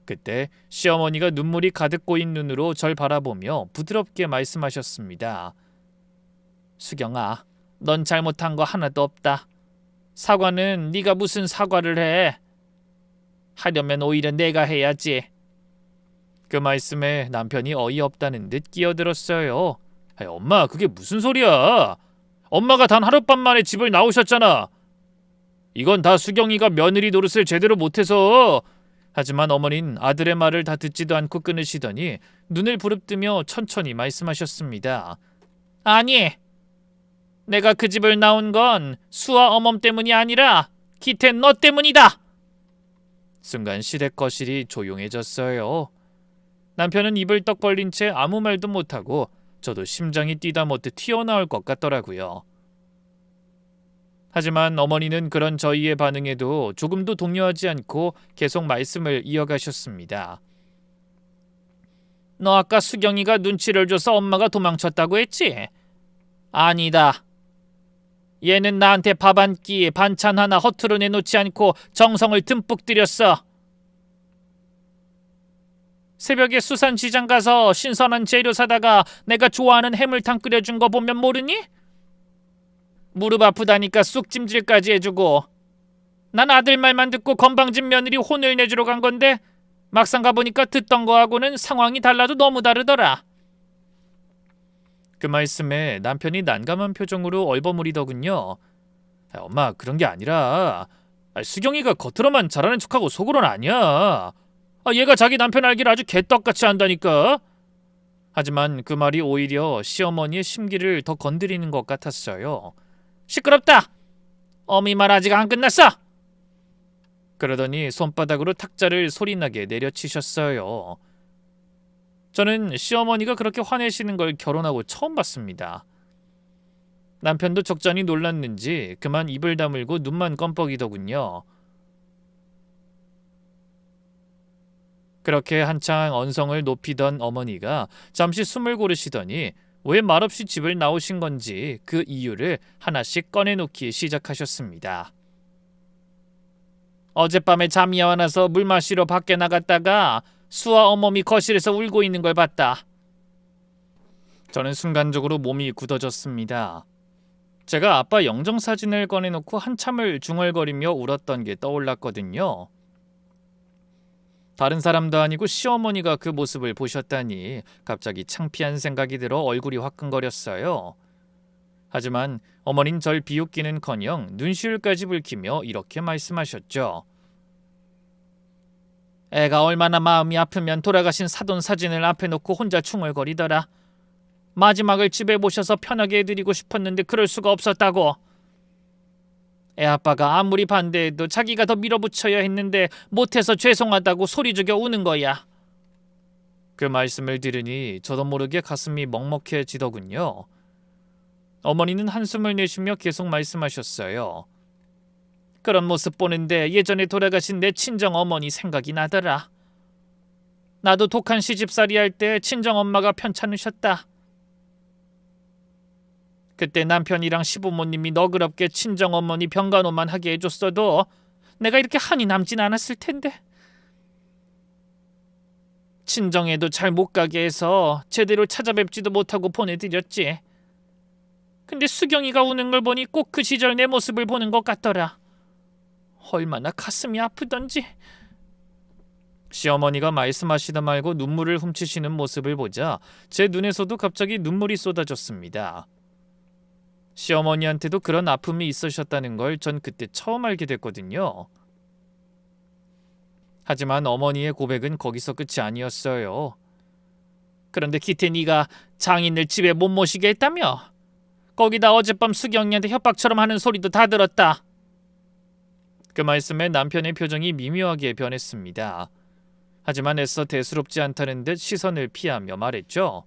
그때 시어머니가 눈물이 가득 고인 눈으로 절 바라보며 부드럽게 말씀하셨습니다. 수경아, 넌 잘못한 거 하나도 없다. 사과는 네가 무슨 사과를 해. 하려면 오히려 내가 해야지. 그 말씀에 남편이 어이없다는 듯 끼어들었어요. 엄마, 그게 무슨 소리야? 엄마가 단 하룻밤 만에 집을 나오셨잖아. 이건 다 수경이가 며느리 노릇을 제대로 못해서. 하지만 어머니는 아들의 말을 다 듣지도 않고 끊으시더니 눈을 부릅뜨며 천천히 말씀하셨습니다. 아니, 내가 그 집을 나온 건 수아 어멈 때문이 아니라 기태 너 때문이다. 순간 시댁 거실이 조용해졌어요. 남편은 입을 떡 벌린 채 아무 말도 못하고 저도 심장이 뛰다 못해 튀어나올 것 같더라고요. 하지만 어머니는 그런 저희의 반응에도 조금도 동요하지 않고 계속 말씀을 이어가셨습니다. 너 아까 수경이가 눈치를 줘서 엄마가 도망쳤다고 했지? 아니다. 얘는 나한테 밥 한 끼, 반찬 하나 허투루 내놓지 않고 정성을 듬뿍 들였어. 새벽에 수산시장 가서 신선한 재료 사다가 내가 좋아하는 해물탕 끓여준 거 보면 모르니? 무릎 아프다니까 쑥찜질까지 해주고. 난 아들 말만 듣고 건방진 며느리 혼을 내주러 간 건데 막상 가보니까 듣던 거하고는 상황이 달라도 너무 다르더라. 그 말씀에 남편이 난감한 표정으로 얼버무리더군요. 엄마, 그런 게 아니라 수경이가 겉으로만 잘하는 척하고 속으로는 아니야. 얘가 자기 남편 알기를 아주 개떡같이 한다니까. 하지만 그 말이 오히려 시어머니의 심기를 더 건드리는 것 같았어요. 시끄럽다. 어미 말 아직 안 끝났어. 그러더니 손바닥으로 탁자를 소리나게 내려치셨어요. 저는 시어머니가 그렇게 화내시는 걸 결혼하고 처음 봤습니다. 남편도 적잖이 놀랐는지 그만 입을 다물고 눈만 껌뻑이더군요. 그렇게 한창 언성을 높이던 어머니가 잠시 숨을 고르시더니 왜 말없이 집을 나오신 건지 그 이유를 하나씩 꺼내놓기 시작하셨습니다. 어젯밤에 잠이 안 와서 물 마시러 밖에 나갔다가 수아 어머니 거실에서 울고 있는 걸 봤다. 저는 순간적으로 몸이 굳어졌습니다. 제가 아빠 영정사진을 꺼내놓고 한참을 중얼거리며 울었던 게 떠올랐거든요. 다른 사람도 아니고 시어머니가 그 모습을 보셨다니 갑자기 창피한 생각이 들어 얼굴이 화끈거렸어요. 하지만 어머닌 절 비웃기는커녕 눈시울까지 붉히며 이렇게 말씀하셨죠. 애가 얼마나 마음이 아프면 돌아가신 사돈 사진을 앞에 놓고 혼자 중얼거리더라. 마지막을 집에 모셔서 편하게 해드리고 싶었는데 그럴 수가 없었다고. 애아빠가 아무리 반대해도 자기가 더 밀어붙여야 했는데 못해서 죄송하다고 소리 죽여 우는 거야. 그 말씀을 들으니 저도 모르게 가슴이 먹먹해지더군요. 어머니는 한숨을 내쉬며 계속 말씀하셨어요. 그런 모습 보는데 예전에 돌아가신 내 친정어머니 생각이 나더라. 나도 독한 시집살이 할 때 친정엄마가 편찮으셨다. 그때 남편이랑 시부모님이 너그럽게 친정어머니 병간호만 하게 해줬어도 내가 이렇게 한이 남진 않았을 텐데. 친정에도 잘 못 가게 해서 제대로 찾아뵙지도 못하고 보내드렸지. 근데 수경이가 우는 걸 보니 꼭 그 시절 내 모습을 보는 것 같더라. 얼마나 가슴이 아프던지. 시어머니가 말씀하시다 말고 눈물을 훔치시는 모습을 보자 제 눈에서도 갑자기 눈물이 쏟아졌습니다. 시어머니한테도 그런 아픔이 있으셨다는 걸 전 그때 처음 알게 됐거든요. 하지만 어머니의 고백은 거기서 끝이 아니었어요. 그런데 기태 네가 장인을 집에 못 모시게 했다며? 거기다 어젯밤 수경이한테 협박처럼 하는 소리도 다 들었다. 그 말씀에 남편의 표정이 미묘하게 변했습니다. 하지만 애써 대수롭지 않다는 듯 시선을 피하며 말했죠.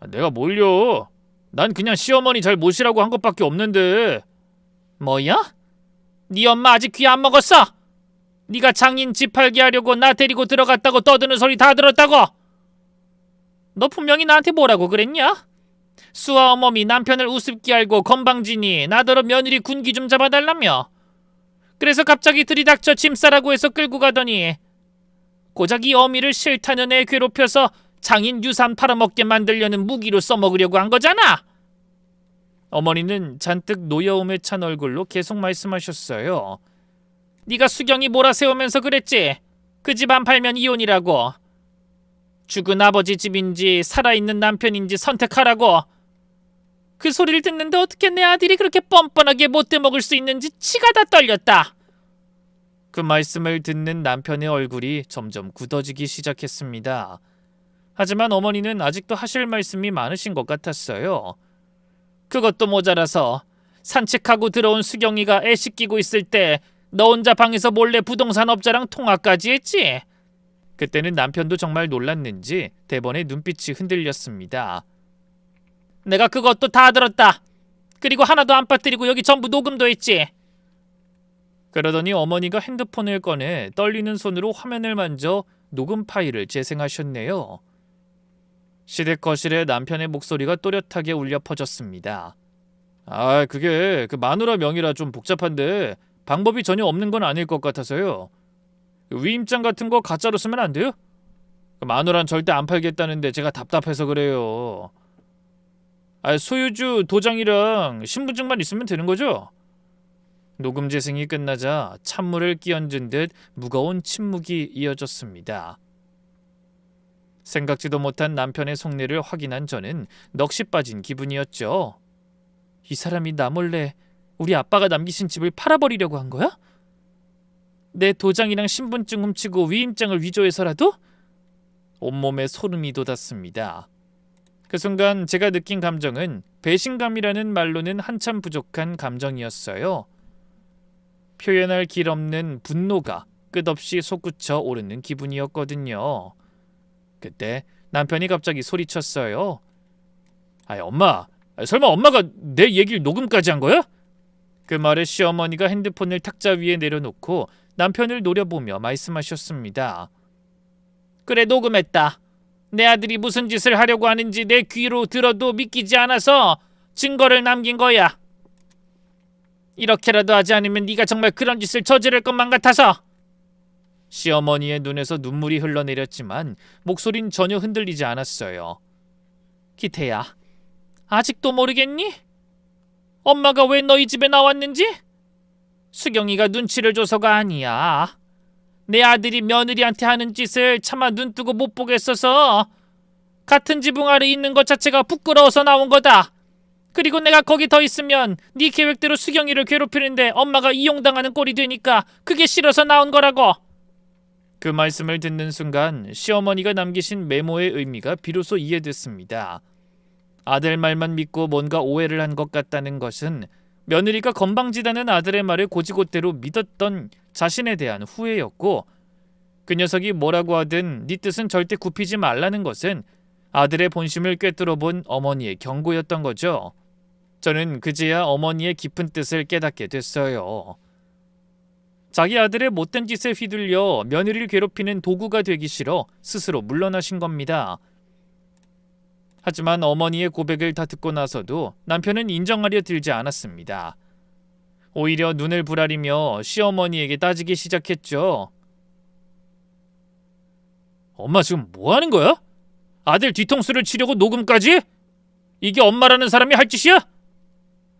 내가 뭘요? 난 그냥 시어머니 잘 모시라고 한 것밖에 없는데. 뭐야? 네 엄마 아직 귀 안 먹었어? 네가 장인 집 팔게 하려고 나 데리고 들어갔다고 떠드는 소리 다 들었다고? 너 분명히 나한테 뭐라고 그랬냐? 수아 어머니 남편을 우습게 알고 건방지니 나더러 며느리 군기 좀 잡아달라며. 그래서 갑자기 들이닥쳐 짐 싸라고 해서 끌고 가더니 고작 이 어미를 싫다는 애 괴롭혀서 장인 유산 팔아먹게 만들려는 무기로 써먹으려고 한 거잖아. 어머니는 잔뜩 노여움에 찬 얼굴로 계속 말씀하셨어요. 네가 수경이 몰아세우면서 그랬지. 그 집 안 팔면 이혼이라고. 죽은 아버지 집인지 살아있는 남편인지 선택하라고. 그 소리를 듣는데 어떻게 내 아들이 그렇게 뻔뻔하게 못돼 먹을 수 있는지 치가 다 떨렸다. 그 말씀을 듣는 남편의 얼굴이 점점 굳어지기 시작했습니다. 하지만 어머니는 아직도 하실 말씀이 많으신 것 같았어요. 그것도 모자라서 산책하고 들어온 수경이가 애 씻기고 있을 때 너 혼자 방에서 몰래 부동산 업자랑 통화까지 했지? 그때는 남편도 정말 놀랐는지 대번에 눈빛이 흔들렸습니다. 내가 그것도 다 들었다. 그리고 하나도 안 빠뜨리고 여기 전부 녹음도 했지. 그러더니 어머니가 핸드폰을 꺼내 떨리는 손으로 화면을 만져 녹음 파일을 재생하셨네요. 시댁 거실에 남편의 목소리가 또렷하게 울려 퍼졌습니다. 아, 그게 그 마누라 명의라 좀 복잡한데 방법이 전혀 없는 건 아닐 것 같아서요. 위임장 같은 거 가짜로 쓰면 안 돼요? 마누라는 절대 안 팔겠다는데 제가 답답해서 그래요. 아, 소유주 도장이랑 신분증만 있으면 되는 거죠? 녹음 재생이 끝나자 찬물을 끼얹은 듯 무거운 침묵이 이어졌습니다. 생각지도 못한 남편의 속내를 확인한 저는 넋이 빠진 기분이었죠. 이 사람이 나 몰래 우리 아빠가 남기신 집을 팔아버리려고 한 거야? 내 도장이랑 신분증 훔치고 위임장을 위조해서라도? 온몸에 소름이 돋았습니다. 그 순간 제가 느낀 감정은 배신감이라는 말로는 한참 부족한 감정이었어요. 표현할 길 없는 분노가 끝없이 솟구쳐 오르는 기분이었거든요. 그때 남편이 갑자기 소리쳤어요. 아이, 엄마, 설마 엄마가 내 얘기를 녹음까지 한 거야? 그 말에 시어머니가 핸드폰을 탁자 위에 내려놓고 남편을 노려보며 말씀하셨습니다. 그래, 녹음했다. 내 아들이 무슨 짓을 하려고 하는지 내 귀로 들어도 믿기지 않아서 증거를 남긴 거야. 이렇게라도 하지 않으면 네가 정말 그런 짓을 저지를 것만 같아서. 시어머니의 눈에서 눈물이 흘러내렸지만 목소린 전혀 흔들리지 않았어요. 기태야, 아직도 모르겠니? 엄마가 왜 너희 집에 나왔는지? 수경이가 눈치를 줘서가 아니야. 내 아들이 며느리한테 하는 짓을 차마 눈뜨고 못 보겠어서 같은 지붕 아래 있는 것 자체가 부끄러워서 나온 거다. 그리고 내가 거기 더 있으면 네 계획대로 수경이를 괴롭히는데 엄마가 이용당하는 꼴이 되니까 그게 싫어서 나온 거라고. 그 말씀을 듣는 순간 시어머니가 남기신 메모의 의미가 비로소 이해됐습니다. 아들 말만 믿고 뭔가 오해를 한 것 같다는 것은 며느리가 건방지다는 아들의 말을 곧이곧대로 믿었던 자신에 대한 후회였고, 그 녀석이 뭐라고 하든 네 뜻은 절대 굽히지 말라는 것은 아들의 본심을 꿰뚫어 본 어머니의 경고였던 거죠. 저는 그제야 어머니의 깊은 뜻을 깨닫게 됐어요. 자기 아들의 못된 짓에 휘둘려 며느리를 괴롭히는 도구가 되기 싫어 스스로 물러나신 겁니다. 하지만 어머니의 고백을 다 듣고 나서도 남편은 인정하려 들지 않았습니다. 오히려 눈을 부라리며 시어머니에게 따지기 시작했죠. 엄마 지금 뭐 하는 거야? 아들 뒤통수를 치려고 녹음까지? 이게 엄마라는 사람이 할 짓이야?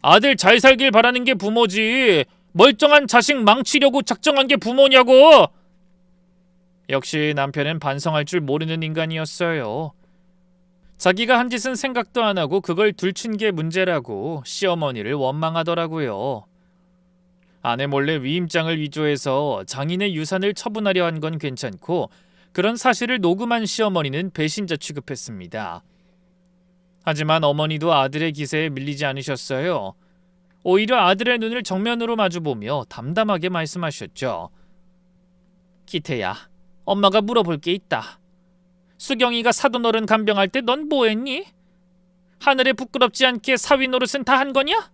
아들 잘 살길 바라는 게 부모지, 멀쩡한 자식 망치려고 작정한 게 부모냐고. 역시 남편은 반성할 줄 모르는 인간이었어요. 자기가 한 짓은 생각도 안 하고 그걸 들춘 게 문제라고 시어머니를 원망하더라고요. 아내 몰래 위임장을 위조해서 장인의 유산을 처분하려 한 건 괜찮고, 그런 사실을 녹음한 시어머니는 배신자 취급했습니다. 하지만 어머니도 아들의 기세에 밀리지 않으셨어요. 오히려 아들의 눈을 정면으로 마주보며 담담하게 말씀하셨죠. 기태야, 엄마가 물어볼 게 있다. 수경이가 사돈어른 간병할 때 넌 뭐했니? 하늘에 부끄럽지 않게 사위 노릇은 다 한 거냐?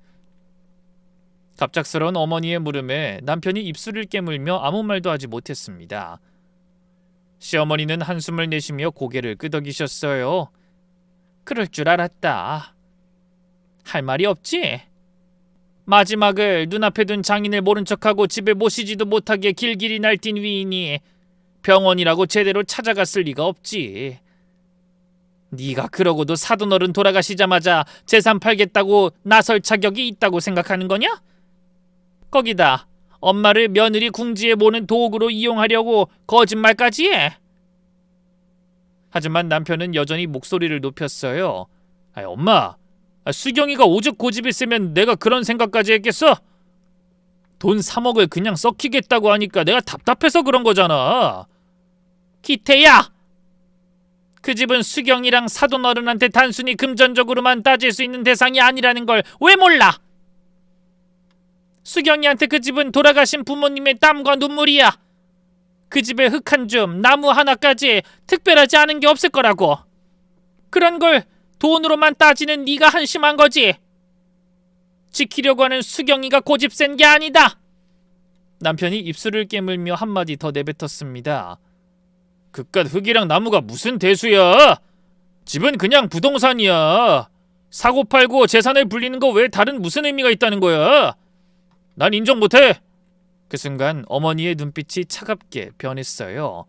갑작스러운 어머니의 물음에 남편이 입술을 깨물며 아무 말도 하지 못했습니다. 시어머니는 한숨을 내쉬며 고개를 끄덕이셨어요. 그럴 줄 알았다. 할 말이 없지? 마지막을 눈앞에 둔 장인을 모른 척하고 집에 모시지도 못하게 길길이 날뛴 위인이 병원이라고 제대로 찾아갔을 리가 없지. 네가 그러고도 사돈어른 돌아가시자마자 재산 팔겠다고 나설 자격이 있다고 생각하는 거냐? 거기다 엄마를 며느리 궁지에 모는 도구로 이용하려고 거짓말까지 해. 하지만 남편은 여전히 목소리를 높였어요. 엄마, 수경이가 오죽 고집이 세면 내가 그런 생각까지 했겠어? 돈 3억을 그냥 썩히겠다고 하니까 내가 답답해서 그런 거잖아. 기태야! 그 집은 수경이랑 사돈어른한테 단순히 금전적으로만 따질 수 있는 대상이 아니라는 걸 왜 몰라? 수경이한테 그 집은 돌아가신 부모님의 땀과 눈물이야. 그 집에 흙 한 줌, 나무 하나까지 특별하지 않은 게 없을 거라고. 그런 걸 돈으로만 따지는 네가 한심한 거지. 지키려고 하는 수경이가 고집 센 게 아니다. 남편이 입술을 깨물며 한마디 더 내뱉었습니다. 그깟 흙이랑 나무가 무슨 대수야. 집은 그냥 부동산이야. 사고 팔고 재산을 불리는 거 외에 다른 무슨 의미가 있다는 거야? 난 인정 못해. 그 순간 어머니의 눈빛이 차갑게 변했어요.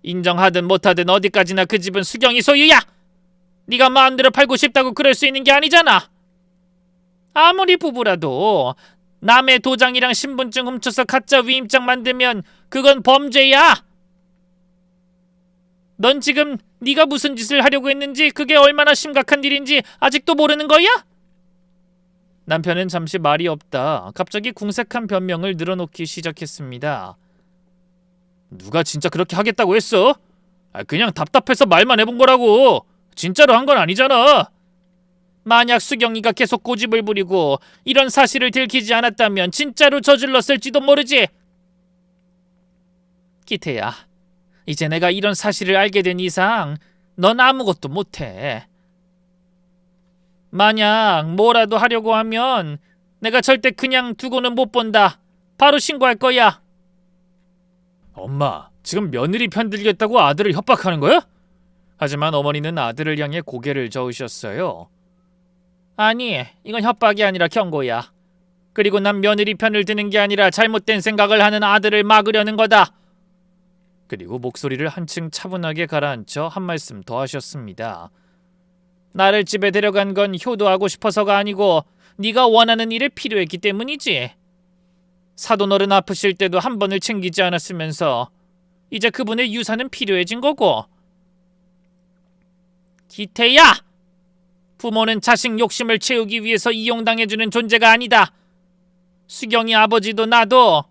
인정하든 못하든 어디까지나 그 집은 수경이 소유야. 네가 마음대로 팔고 싶다고 그럴 수 있는 게 아니잖아. 아무리 부부라도 남의 도장이랑 신분증 훔쳐서 가짜 위임장 만들면 그건 범죄야. 넌 지금 네가 무슨 짓을 하려고 했는지, 그게 얼마나 심각한 일인지 아직도 모르는 거야? 남편은 잠시 말이 없다 갑자기 궁색한 변명을 늘어놓기 시작했습니다. 누가 진짜 그렇게 하겠다고 했어? 그냥 답답해서 말만 해본 거라고. 진짜로 한 건 아니잖아. 만약 수경이가 계속 고집을 부리고 이런 사실을 들키지 않았다면 진짜로 저질렀을지도 모르지. 기태야, 이제 내가 이런 사실을 알게 된 이상 넌 아무것도 못해. 만약 뭐라도 하려고 하면 내가 절대 그냥 두고는 못 본다. 바로 신고할 거야. 엄마, 지금 며느리 편들겠다고 아들을 협박하는 거야? 하지만 어머니는 아들을 향해 고개를 저으셨어요. 아니, 이건 협박이 아니라 경고야. 그리고 난 며느리 편을 드는 게 아니라 잘못된 생각을 하는 아들을 막으려는 거다. 그리고 목소리를 한층 차분하게 가라앉혀 한 말씀 더 하셨습니다. 나를 집에 데려간 건 효도하고 싶어서가 아니고 네가 원하는 일에 필요했기 때문이지. 사돈어른 아프실 때도 한 번을 챙기지 않았으면서 이제 그분의 유산은 필요해진 거고. 기태야! 부모는 자식 욕심을 채우기 위해서 이용당해주는 존재가 아니다. 수경이 아버지도 나도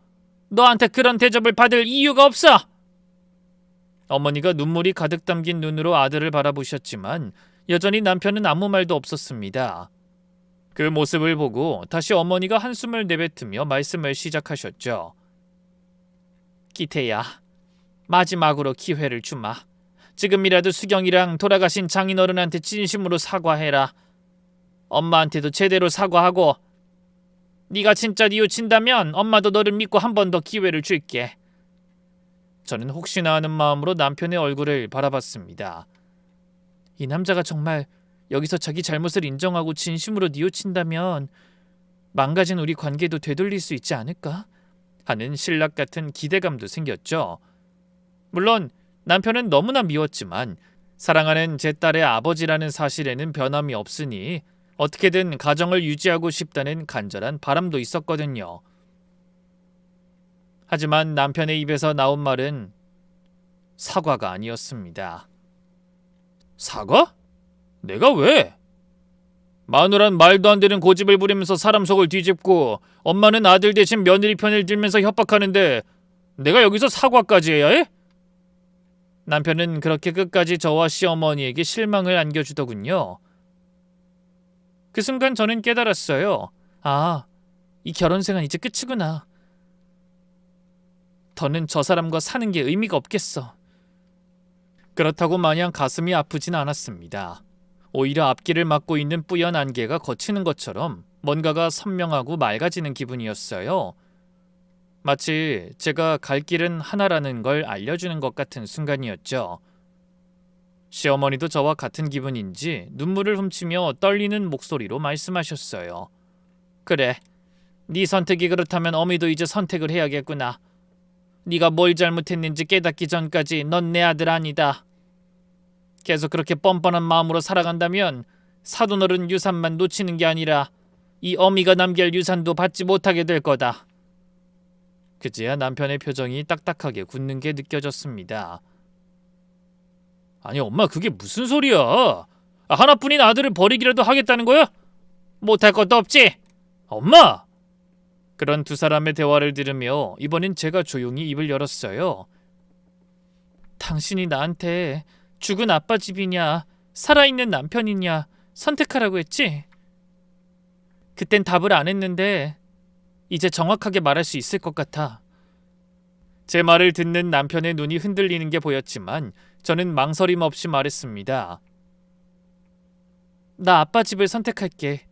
너한테 그런 대접을 받을 이유가 없어. 어머니가 눈물이 가득 담긴 눈으로 아들을 바라보셨지만 여전히 남편은 아무 말도 없었습니다. 그 모습을 보고 다시 어머니가 한숨을 내뱉으며 말씀을 시작하셨죠. 기태야, 마지막으로 기회를 주마. 지금이라도 수경이랑 돌아가신 장인어른한테 진심으로 사과해라. 엄마한테도 제대로 사과하고, 네가 진짜 뉘우친다면 엄마도 너를 믿고 한 번 더 기회를 줄게. 저는 혹시나 하는 마음으로 남편의 얼굴을 바라봤습니다. 이 남자가 정말 여기서 자기 잘못을 인정하고 진심으로 뉘우친다면 망가진 우리 관계도 되돌릴 수 있지 않을까? 하는 신락 같은 기대감도 생겼죠. 물론 남편은 너무나 미웠지만 사랑하는 제 딸의 아버지라는 사실에는 변함이 없으니 어떻게든 가정을 유지하고 싶다는 간절한 바람도 있었거든요. 하지만 남편의 입에서 나온 말은 사과가 아니었습니다. 사과? 내가 왜? 마누란 말도 안 되는 고집을 부리면서 사람 속을 뒤집고 엄마는 아들 대신 며느리 편을 들면서 협박하는데 내가 여기서 사과까지 해야 해? 남편은 그렇게 끝까지 저와 시어머니에게 실망을 안겨주더군요. 그 순간 저는 깨달았어요. 아, 이 결혼생은 이제 끝이구나. 더는 저 사람과 사는 게 의미가 없겠어. 그렇다고 마냥 가슴이 아프진 않았습니다. 오히려 앞길을 막고 있는 뿌연 안개가 걷히는 것처럼 뭔가가 선명하고 맑아지는 기분이었어요. 마치 제가 갈 길은 하나라는 걸 알려주는 것 같은 순간이었죠. 시어머니도 저와 같은 기분인지 눈물을 훔치며 떨리는 목소리로 말씀하셨어요. 그래, 네 선택이 그렇다면 어미도 이제 선택을 해야겠구나. 네가 뭘 잘못했는지 깨닫기 전까지 넌 내 아들 아니다. 계속 그렇게 뻔뻔한 마음으로 살아간다면 사돈어른 유산만 놓치는 게 아니라 이 어미가 남길 유산도 받지 못하게 될 거다. 그제야 남편의 표정이 딱딱하게 굳는 게 느껴졌습니다. 아니 엄마, 그게 무슨 소리야? 하나뿐인 아들을 버리기라도 하겠다는 거야? 못할 것도 없지? 엄마! 그런 두 사람의 대화를 들으며 이번엔 제가 조용히 입을 열었어요. 당신이 나한테 죽은 아빠 집이냐 살아있는 남편이냐 선택하라고 했지? 그땐 답을 안 했는데 이제 정확하게 말할 수 있을 것 같아. 제 말을 듣는 남편의 눈이 흔들리는 게 보였지만 저는 망설임 없이 말했습니다. 나 아빠 집을 선택할게.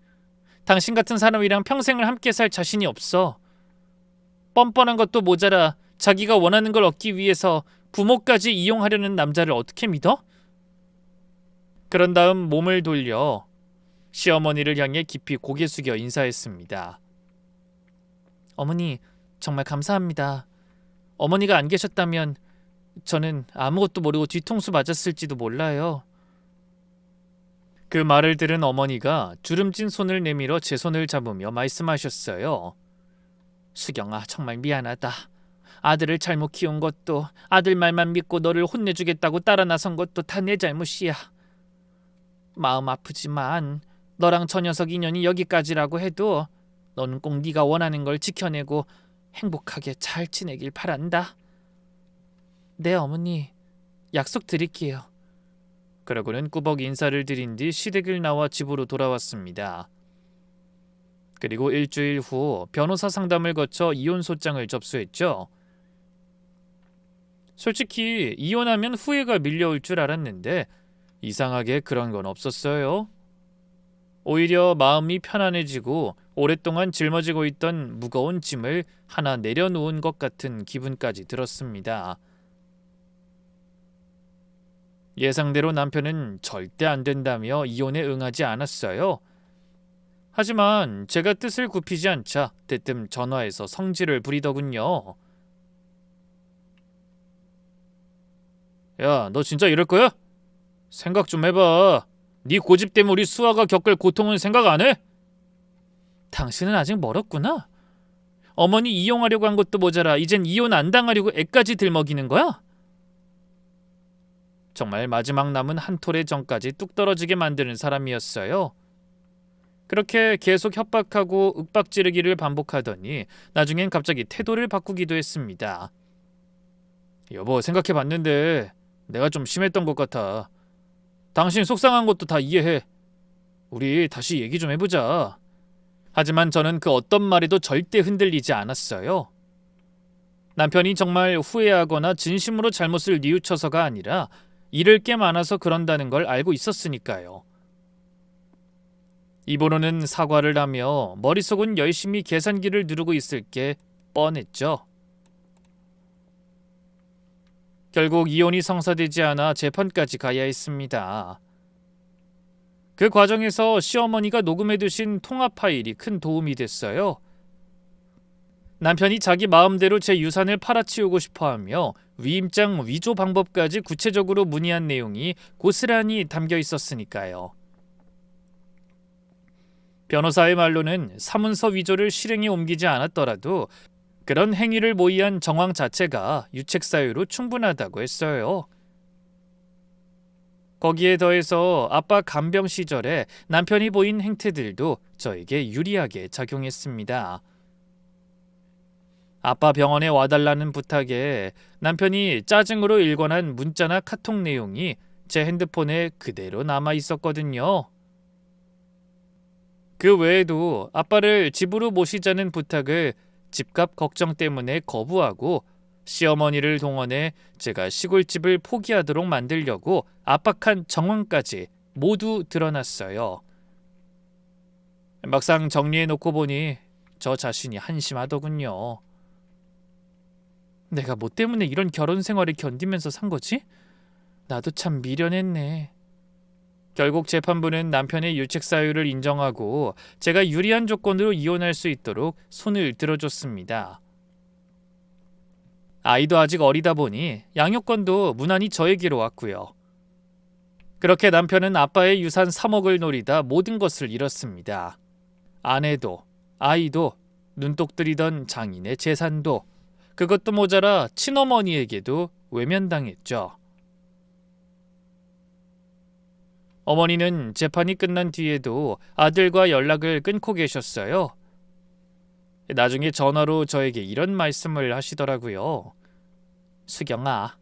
당신 같은 사람이랑 평생을 함께 살 자신이 없어. 뻔뻔한 것도 모자라 자기가 원하는 걸 얻기 위해서 부모까지 이용하려는 남자를 어떻게 믿어? 그런 다음 몸을 돌려 시어머니를 향해 깊이 고개 숙여 인사했습니다. 어머니, 정말 감사합니다. 어머니가 안 계셨다면 저는 아무것도 모르고 뒤통수 맞았을지도 몰라요. 그 말을 들은 어머니가 주름진 손을 내밀어 제 손을 잡으며 말씀하셨어요. 수경아, 정말 미안하다. 아들을 잘못 키운 것도, 아들 말만 믿고 너를 혼내주겠다고 따라 나선 것도 다 내 잘못이야. 마음 아프지만 너랑 저 녀석 인연이 여기까지라고 해도 너는 꼭 네가 원하는 걸 지켜내고 행복하게 잘 지내길 바란다. 네, 어머니. 약속 드릴게요. 그러고는 꾸벅 인사를 드린 뒤 시댁을 나와 집으로 돌아왔습니다. 그리고 일주일 후 변호사 상담을 거쳐 이혼 소장을 접수했죠. 솔직히 이혼하면 후회가 밀려올 줄 알았는데 이상하게 그런 건 없었어요. 오히려 마음이 편안해지고 오랫동안 짊어지고 있던 무거운 짐을 하나 내려놓은 것 같은 기분까지 들었습니다. 예상대로 남편은 절대 안 된다며 이혼에 응하지 않았어요. 하지만 제가 뜻을 굽히지 않자 대뜸 전화해서 성질을 부리더군요. 야, 너 진짜 이럴 거야? 생각 좀 해봐. 네 고집 때문에 우리 수아가 겪을 고통은 생각 안 해? 당신은 아직 멀었구나. 어머니 이용하려고 한 것도 모자라 이젠 이혼 안 당하려고 애까지 들먹이는 거야? 정말 마지막 남은 한 톨의 정까지 뚝 떨어지게 만드는 사람이었어요. 그렇게 계속 협박하고 윽박지르기를 반복하더니 나중엔 갑자기 태도를 바꾸기도 했습니다. 여보, 생각해봤는데 내가 좀 심했던 것 같아. 당신 속상한 것도 다 이해해. 우리 다시 얘기 좀 해보자. 하지만 저는 그 어떤 말에도 절대 흔들리지 않았어요. 남편이 정말 후회하거나 진심으로 잘못을 뉘우쳐서가 아니라 잃을 게 많아서 그런다는 걸 알고 있었으니까요. 입으로는 사과를 하며 머릿속은 열심히 계산기를 누르고 있을 게 뻔했죠. 결국 이혼이 성사되지 않아 재판까지 가야 했습니다. 그 과정에서 시어머니가 녹음해두신 통화 파일이 큰 도움이 됐어요. 남편이 자기 마음대로 제 유산을 팔아치우고 싶어하며 위임장 위조 방법까지 구체적으로 문의한 내용이 고스란히 담겨 있었으니까요. 변호사의 말로는 사문서 위조를 실행에 옮기지 않았더라도 그런 행위를 모의한 정황 자체가 유책 사유로 충분하다고 했어요. 거기에 더해서 아빠 간병 시절에 남편이 보인 행태들도 저에게 유리하게 작용했습니다. 아빠 병원에 와달라는 부탁에 남편이 짜증으로 일관한 문자나 카톡 내용이 제 핸드폰에 그대로 남아 있었거든요. 그 외에도 아빠를 집으로 모시자는 부탁을 집값 걱정 때문에 거부하고 시어머니를 동원해 제가 시골집을 포기하도록 만들려고 압박한 정황까지 모두 드러났어요. 막상 정리해놓고 보니 저 자신이 한심하더군요. 내가 뭐 때문에 이런 결혼 생활을 견디면서 산 거지? 나도 참 미련했네. 결국 재판부는 남편의 유책 사유를 인정하고 제가 유리한 조건으로 이혼할 수 있도록 손을 들어줬습니다. 아이도 아직 어리다 보니 양육권도 무난히 저에게로 왔고요. 그렇게 남편은 아빠의 유산 3억을 노리다 모든 것을 잃었습니다. 아내도, 아이도, 눈독 들이던 장인의 재산도, 그것도 모자라 친어머니에게도 외면당했죠. 어머니는 재판이 끝난 뒤에도 아들과 연락을 끊고 계셨어요. 나중에 전화로 저에게 이런 말씀을 하시더라고요. 수경아,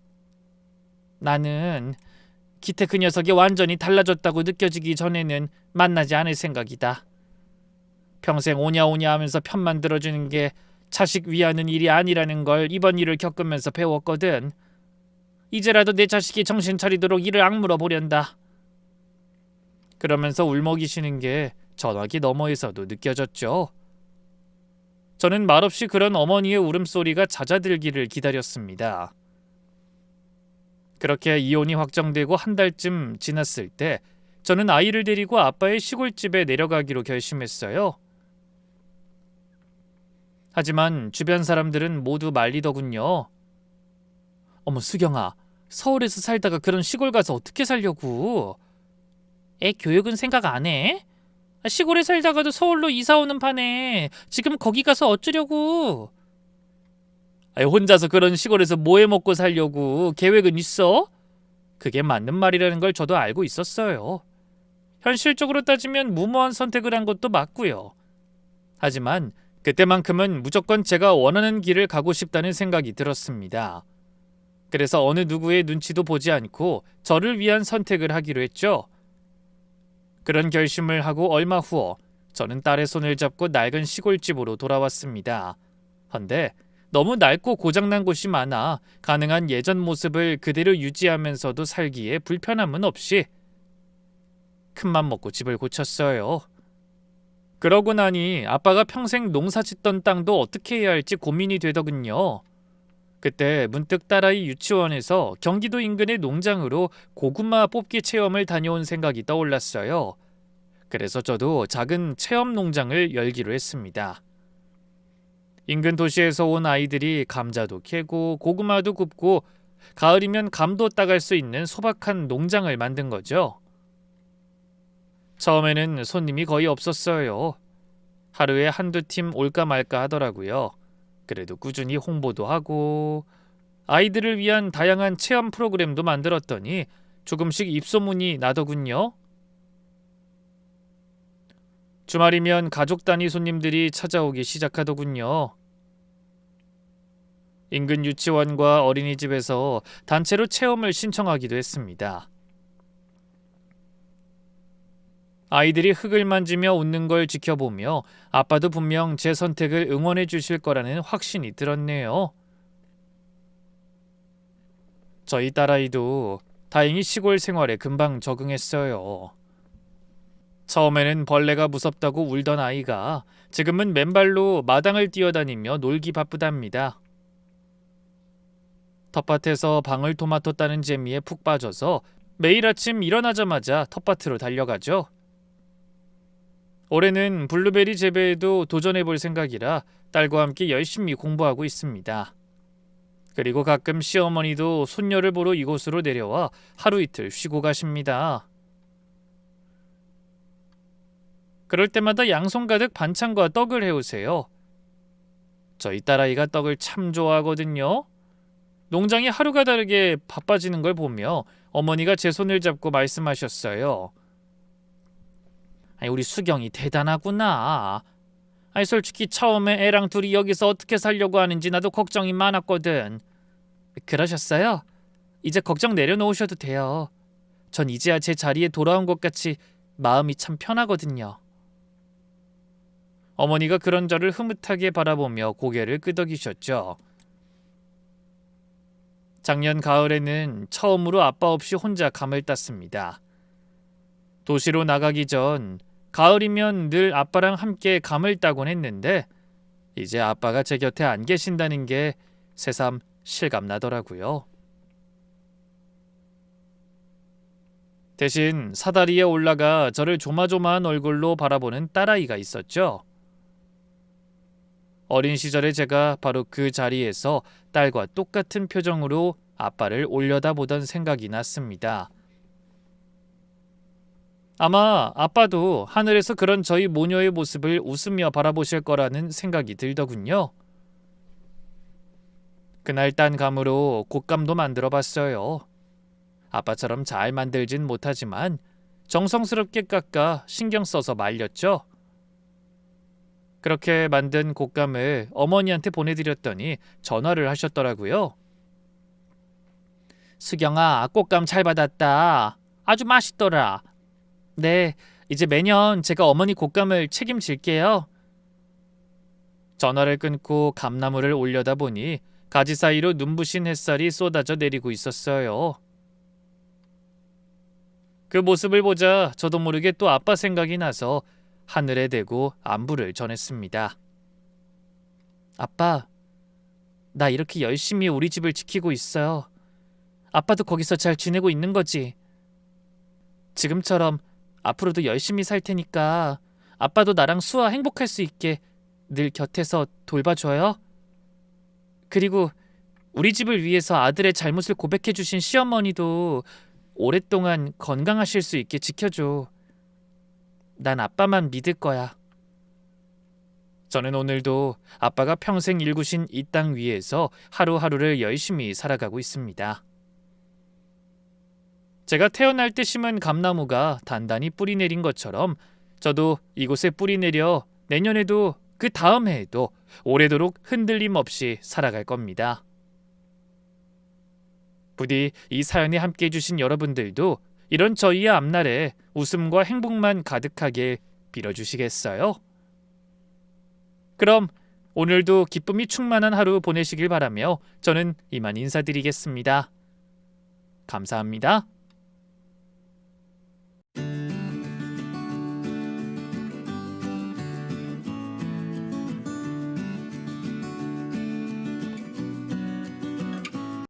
나는 기태 그 녀석이 완전히 달라졌다고 느껴지기 전에는 만나지 않을 생각이다. 평생 오냐오냐 하면서 편만 들어주는 게 자식 위하는 일이 아니라는 걸 이번 일을 겪으면서 배웠거든. 이제라도 내 자식이 정신 차리도록 이를 악물어 보련다. 그러면서 울먹이시는 게 전화기 너머에서도 느껴졌죠. 저는 말없이 그런 어머니의 울음소리가 잦아들기를 기다렸습니다. 그렇게 이혼이 확정되고 한 달쯤 지났을 때 저는 아이를 데리고 아빠의 시골집에 내려가기로 결심했어요. 하지만 주변 사람들은 모두 말리더군요. 어머, 수경아, 서울에서 살다가 그런 시골 가서 어떻게 살려고? 애 교육은 생각 안 해? 시골에 살다가도 서울로 이사 오는 판에 지금 거기 가서 어쩌려고? 혼자서 그런 시골에서 뭐 해 먹고 살려고 계획은 있어? 그게 맞는 말이라는 걸 저도 알고 있었어요. 현실적으로 따지면 무모한 선택을 한 것도 맞고요. 하지만 그때만큼은 무조건 제가 원하는 길을 가고 싶다는 생각이 들었습니다. 그래서 어느 누구의 눈치도 보지 않고 저를 위한 선택을 하기로 했죠. 그런 결심을 하고 얼마 후 저는 딸의 손을 잡고 낡은 시골집으로 돌아왔습니다. 헌데 너무 낡고 고장난 곳이 많아 가능한 예전 모습을 그대로 유지하면서도 살기에 불편함은 없이 큰맘 먹고 집을 고쳤어요. 그러고 나니 아빠가 평생 농사 짓던 땅도 어떻게 해야 할지 고민이 되더군요. 그때 문득 딸아이 유치원에서 경기도 인근의 농장으로 고구마 뽑기 체험을 다녀온 생각이 떠올랐어요. 그래서 저도 작은 체험 농장을 열기로 했습니다. 인근 도시에서 온 아이들이 감자도 캐고 고구마도 굽고 가을이면 감도 따갈 수 있는 소박한 농장을 만든 거죠. 처음에는 손님이 거의 없었어요. 하루에 한두 팀 올까 말까 하더라고요. 그래도 꾸준히 홍보도 하고 아이들을 위한 다양한 체험 프로그램도 만들었더니 조금씩 입소문이 나더군요. 주말이면 가족 단위 손님들이 찾아오기 시작하더군요. 인근 유치원과 어린이집에서 단체로 체험을 신청하기도 했습니다. 아이들이 흙을 만지며 웃는 걸 지켜보며 아빠도 분명 제 선택을 응원해 주실 거라는 확신이 들었네요. 저희 딸아이도 다행히 시골 생활에 금방 적응했어요. 처음에는 벌레가 무섭다고 울던 아이가 지금은 맨발로 마당을 뛰어다니며 놀기 바쁘답니다. 텃밭에서 방울토마토 따는 재미에 푹 빠져서 매일 아침 일어나자마자 텃밭으로 달려가죠. 올해는 블루베리 재배에도 도전해볼 생각이라 딸과 함께 열심히 공부하고 있습니다. 그리고 가끔 시어머니도 손녀를 보러 이곳으로 내려와 하루 이틀 쉬고 가십니다. 그럴 때마다 양손 가득 반찬과 떡을 해오세요. 저희 딸아이가 떡을 참 좋아하거든요. 농장이 하루가 다르게 바빠지는 걸 보며 어머니가 제 손을 잡고 말씀하셨어요. 우리 수경이 대단하구나. 솔직히 처음에 애랑 둘이 여기서 어떻게 살려고 하는지 나도 걱정이 많았거든. 그러셨어요? 이제 걱정 내려놓으셔도 돼요. 전 이제야 제 자리에 돌아온 것 같이 마음이 참 편하거든요. 어머니가 그런 저를 흐뭇하게 바라보며 고개를 끄덕이셨죠. 작년 가을에는 처음으로 아빠 없이 혼자 감을 땄습니다. 도시로 나가기 전 가을이면 늘 아빠랑 함께 감을 따곤 했는데 이제 아빠가 제 곁에 안 계신다는 게 새삼 실감나더라고요. 대신 사다리에 올라가 저를 조마조마한 얼굴로 바라보는 딸아이가 있었죠. 어린 시절에 제가 바로 그 자리에서 딸과 똑같은 표정으로 아빠를 올려다보던 생각이 났습니다. 아마 아빠도 하늘에서 그런 저희 모녀의 모습을 웃으며 바라보실 거라는 생각이 들더군요. 그날 딴 감으로 곶감도 만들어 봤어요. 아빠처럼 잘 만들진 못하지만 정성스럽게 깎아 신경 써서 말렸죠. 그렇게 만든 곶감을 어머니한테 보내드렸더니 전화를 하셨더라고요. 수경아, 곶감 잘 받았다. 아주 맛있더라. 네, 이제 매년 제가 어머니 곶감을 책임질게요. 전화를 끊고 감나무를 올려다 보니 가지 사이로 눈부신 햇살이 쏟아져 내리고 있었어요. 그 모습을 보자 저도 모르게 또 아빠 생각이 나서 하늘에 대고 안부를 전했습니다. 아빠, 나 이렇게 열심히 우리 집을 지키고 있어요. 아빠도 거기서 잘 지내고 있는 거지? 지금처럼 앞으로도 열심히 살 테니까 아빠도 나랑 수아 행복할 수 있게 늘 곁에서 돌봐줘요. 그리고 우리 집을 위해서 아들의 잘못을 고백해주신 시어머니도 오랫동안 건강하실 수 있게 지켜줘. 난 아빠만 믿을 거야. 저는 오늘도 아빠가 평생 일구신 이 땅 위에서 하루하루를 열심히 살아가고 있습니다. 제가 태어날 때 심은 감나무가 단단히 뿌리 내린 것처럼 저도 이곳에 뿌리 내려 내년에도 그 다음 해에도 오래도록 흔들림 없이 살아갈 겁니다. 부디 이 사연에 함께 해주신 여러분들도 이런 저희의 앞날에 웃음과 행복만 가득하게 빌어주시겠어요? 그럼 오늘도 기쁨이 충만한 하루 보내시길 바라며 저는 이만 인사드리겠습니다. 감사합니다.